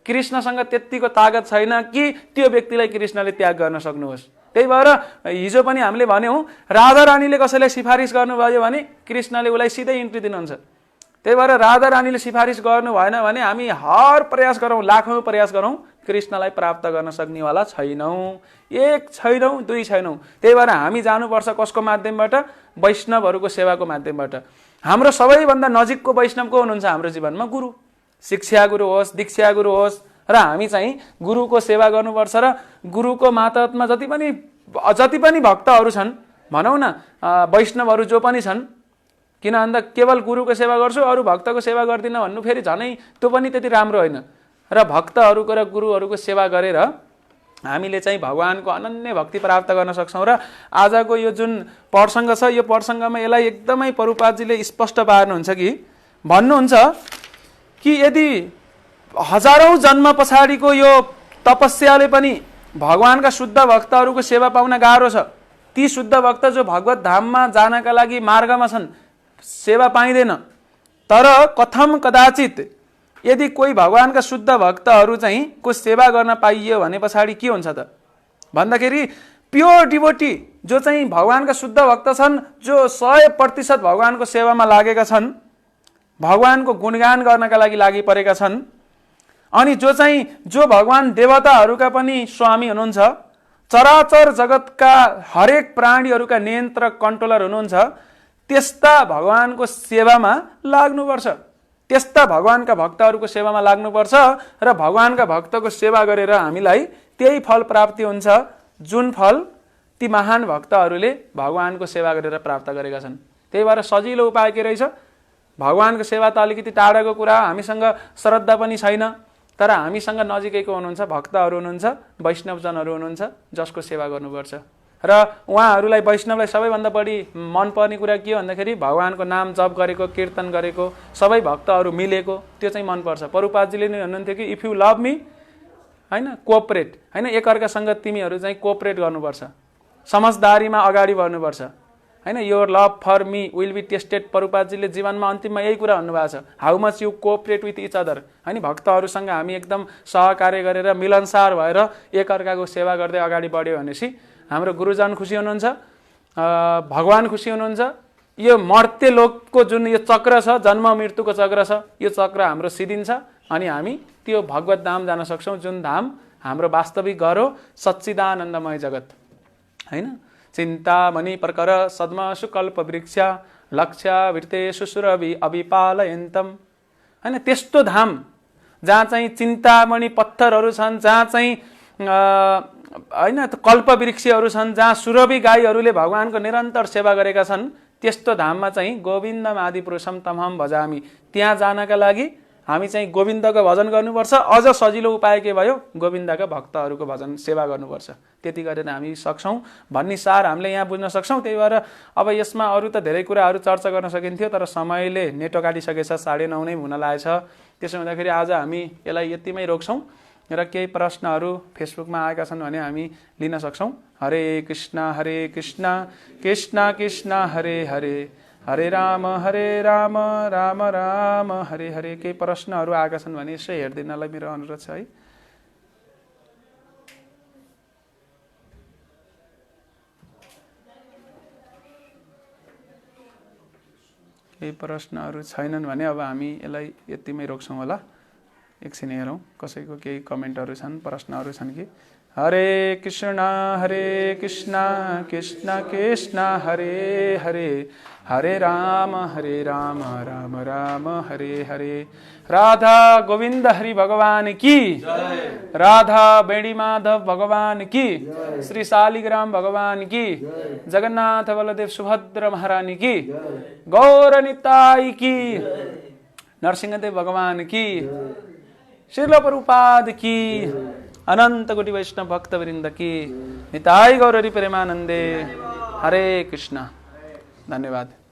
A: कृष्णसँग त्यतिको तागत छैन कि त्यो व्यक्तिलाई कृष्णले त्याग गर्न सक्नुहोस्। त्यही भएर हिजो पनि हामीले भन्यौँ, राधा रानीले कसैलाई सिफारिस गर्नुभयो भने कृष्णले उसलाई सिधै इन्ट्री दिनुहुन्छ। त्यही भएर राधा रानीले सिफारिस गर्नु भएन भने हामी हर प्रयास गरौँ, लाखौँ प्रयास गरौँ, कृष्णलाई प्राप्त गर्न सक्नेवाला छैनौँ। एक छैनौँ, दुई छैनौँ। त्यही भएर हामी जानुपर्छ कसको माध्यमबाट? वैष्णवहरूको सेवाको माध्यमबाट। हाम्रो सबैभन्दा नजिकको वैष्णव को हुनुहुन्छ हाम्रो जीवनमा? गुरु। शिक्षा गुरु होस्, दीक्षा गुरु होस्, र हामी चाहिँ गुरुको सेवा गर्नुपर्छ। र गुरुको मातहतमा जति पनि भक्तहरू छन्, भनौँ न वैष्णवहरू जो पनि छन्, किन भन्दा केवल गुरुको सेवा गर्छु अरू भक्तको सेवा गर्दिनँ भन्नु फेरि झनै त्यो पनि त्यति राम्रो होइन। र भक्तहरूको र गुरुहरूको सेवा गरेर हामीले चाहिँ भगवानको अनन्य भक्ति प्राप्त गर्न सक्छौँ। र आजको यो जुन प्रसङ्ग छ, यो प्रसङ्गमा यसलाई एकदमै प्रभुपादजीले स्पष्ट पार्नुहुन्छ कि भन्नुहुन्छ कि यदि हजारौँ जन्म पछाडिको यो तपस्याले पनि भगवानका शुद्ध भक्तहरूको सेवा पाउन गाह्रो छ। ती शुद्ध भक्त जो भगवत धाममा जानका लागि मार्गमा छन्, सेवा पाइँदैन। तर कथम कदाचित यदि कोही भगवानका शुद्ध भक्तहरू चाहिँ को सेवा गर्न पाइयो भने पछाडि के हुन्छ त भन्दाखेरि प्योर डिभोटी जो चाहिँ भगवानका शुद्ध भक्त छन्, जो 100% भगवानको सेवामा लागेका छन्, भगवानको गुणगान गर्नका लागि लागि परेका छन्, अनि जो भगवान देवताहरूका पनि स्वामी हुनुहुन्छ, चराचर जगतका हरेक प्राणीहरूका नियन्त्रक कन्ट्रोलर हुनुहुन्छ, त्यस्ता भगवानको सेवामा लाग्नुपर्छ। त्यस्ता भगवानका भक्तहरूको सेवामा लाग्नुपर्छ र भगवानका भक्तको सेवा गरेर हामीलाई त्यही फल प्राप्ति हुन्छ जुन फल ती महान भक्तहरूले भगवानको सेवा गरेर प्राप्त गरेका छन्। त्यही भएर सजिलो उपाय के रहेछ? भगवानको सेवा त अलिकति टाढाको कुरा, हामीसँग श्रद्धा पनि छैन, तर हामीसँग नजिकैको हुनुहुन्छ, भक्तहरू हुनुहुन्छ, वैष्णवजनहरू हुनुहुन्छ, जसको सेवा गर्नुपर्छ। र उहाँहरूलाई वैष्णवलाई सबैभन्दा बढी मनपर्ने कुरा के हो भन्दाखेरि भगवानको नाम जप गरेको, कीर्तन गरेको, सबै भक्तहरू मिलेको, त्यो चाहिँ मनपर्छ। प्रभुपादजीले नै भन्नुहुन्थ्यो कि इफ यु लभ मी होइन, कोअपरेट होइन, एकअर्कासँग तिमीहरू चाहिँ कोअपरेट गर्नुपर्छ, समझदारीमा अगाडि बढ्नुपर्छ होइन। Your love for me will be tested. प्रभुपादजीले जीवनमा अन्तिममा यही कुरा भन्नुभएको छ, how much you cooperate with each other होइन। भक्तहरूसँग हामी एकदम सहकार्य गरेर मिलनसार भएर एकअर्काको सेवा गर्दै अगाडि बढ्यो भनेपछि हाम्रो गुरुजन खुसी हुनुहुन्छ, भगवान खुसी हुनुहुन्छ। यो मर्त्य लोकको जुन यो चक्र छ, जन्म मृत्युको चक्र छ, यो चक्र हाम्रो सिद्धिन्छ अनि हामी त्यो भगवत धाम जान सक्छौँ, जुन धाम हाम्रो वास्तविक घर हो, सच्चिदानन्दमय जगत होइन। चिन्तामणि प्रकर सद्मसु कल्पवृक्ष लक्ष्य वृत्तेषु सुरभि अभिपालयन्तम होइन। त्यस्तो धाम जहाँ चाहिँ चिन्तामणि पत्थरहरू छन्, जहाँ चाहिँ होइन कल्पवृक्षहरू छन्, जहाँ सुरभि गाईहरूले भगवानको निरन्तर सेवा गरेका छन्, त्यस्तो धाममा चाहिँ गोविन्दम आदि पुरुषम तमहम भजामि, त्यहाँ जानका लागि हामी चाहिँ गोविन्दको भजन गर्नुपर्छ। अझ सजिलो उपाय के भयो, गोविन्दका भक्तहरूको भजन सेवा गर्नुपर्छ। त्यति गरेर हामी सक्छौँ भन्ने सार हामीले यहाँ बुझ्न सक्छौँ। त्यही भएर अब यसमा अरू त धेरै कुराहरू चर्चा गर्न सकिन्थ्यो, तर समयले नेटो काटिसकेछ, 9:30 नै हुन लागेछ। त्यसो हुँदाखेरि आज हामी यसलाई यतिमै रोक्छौँ र केही प्रश्नहरू फेसबुकमा आएका छन् भने हामी लिन सक्छौँ। हरे कृष्ण कृष्ण कृष्ण हरे हरे, हरे राम राम राम हरे हरे। केही प्रश्नहरू आएका छन् भने यसो हेरिदिनलाई मेरो अनुरोध छ है। केही प्रश्नहरू छैनन् भने अब हामी यसलाई यतिमै रोक्छौँ होला। एकछिन हेरौँ कसैको केही कमेन्टहरू छन्, प्रश्नहरू छन् कि। हरे कृष्ण कृष्ण कृष्ण हरे हरे, हरे राम राम राम हरे हरे। राधा गोविंद हरि भगवान की, राधा बेणी माधव भगवान की, श्री शालिग्राम भगवान की, जगन्नाथ बलदेव सुभद्र महारानी की, गौर निताई की, नरसिंहदेव भगवान की, श्रील प्रभुपाद की, अनंत कोटि वैष्णव भक्त वृंद की, निताई गौर हरि प्रेमानंदे। हरे कृष्ण। धन्यवाद।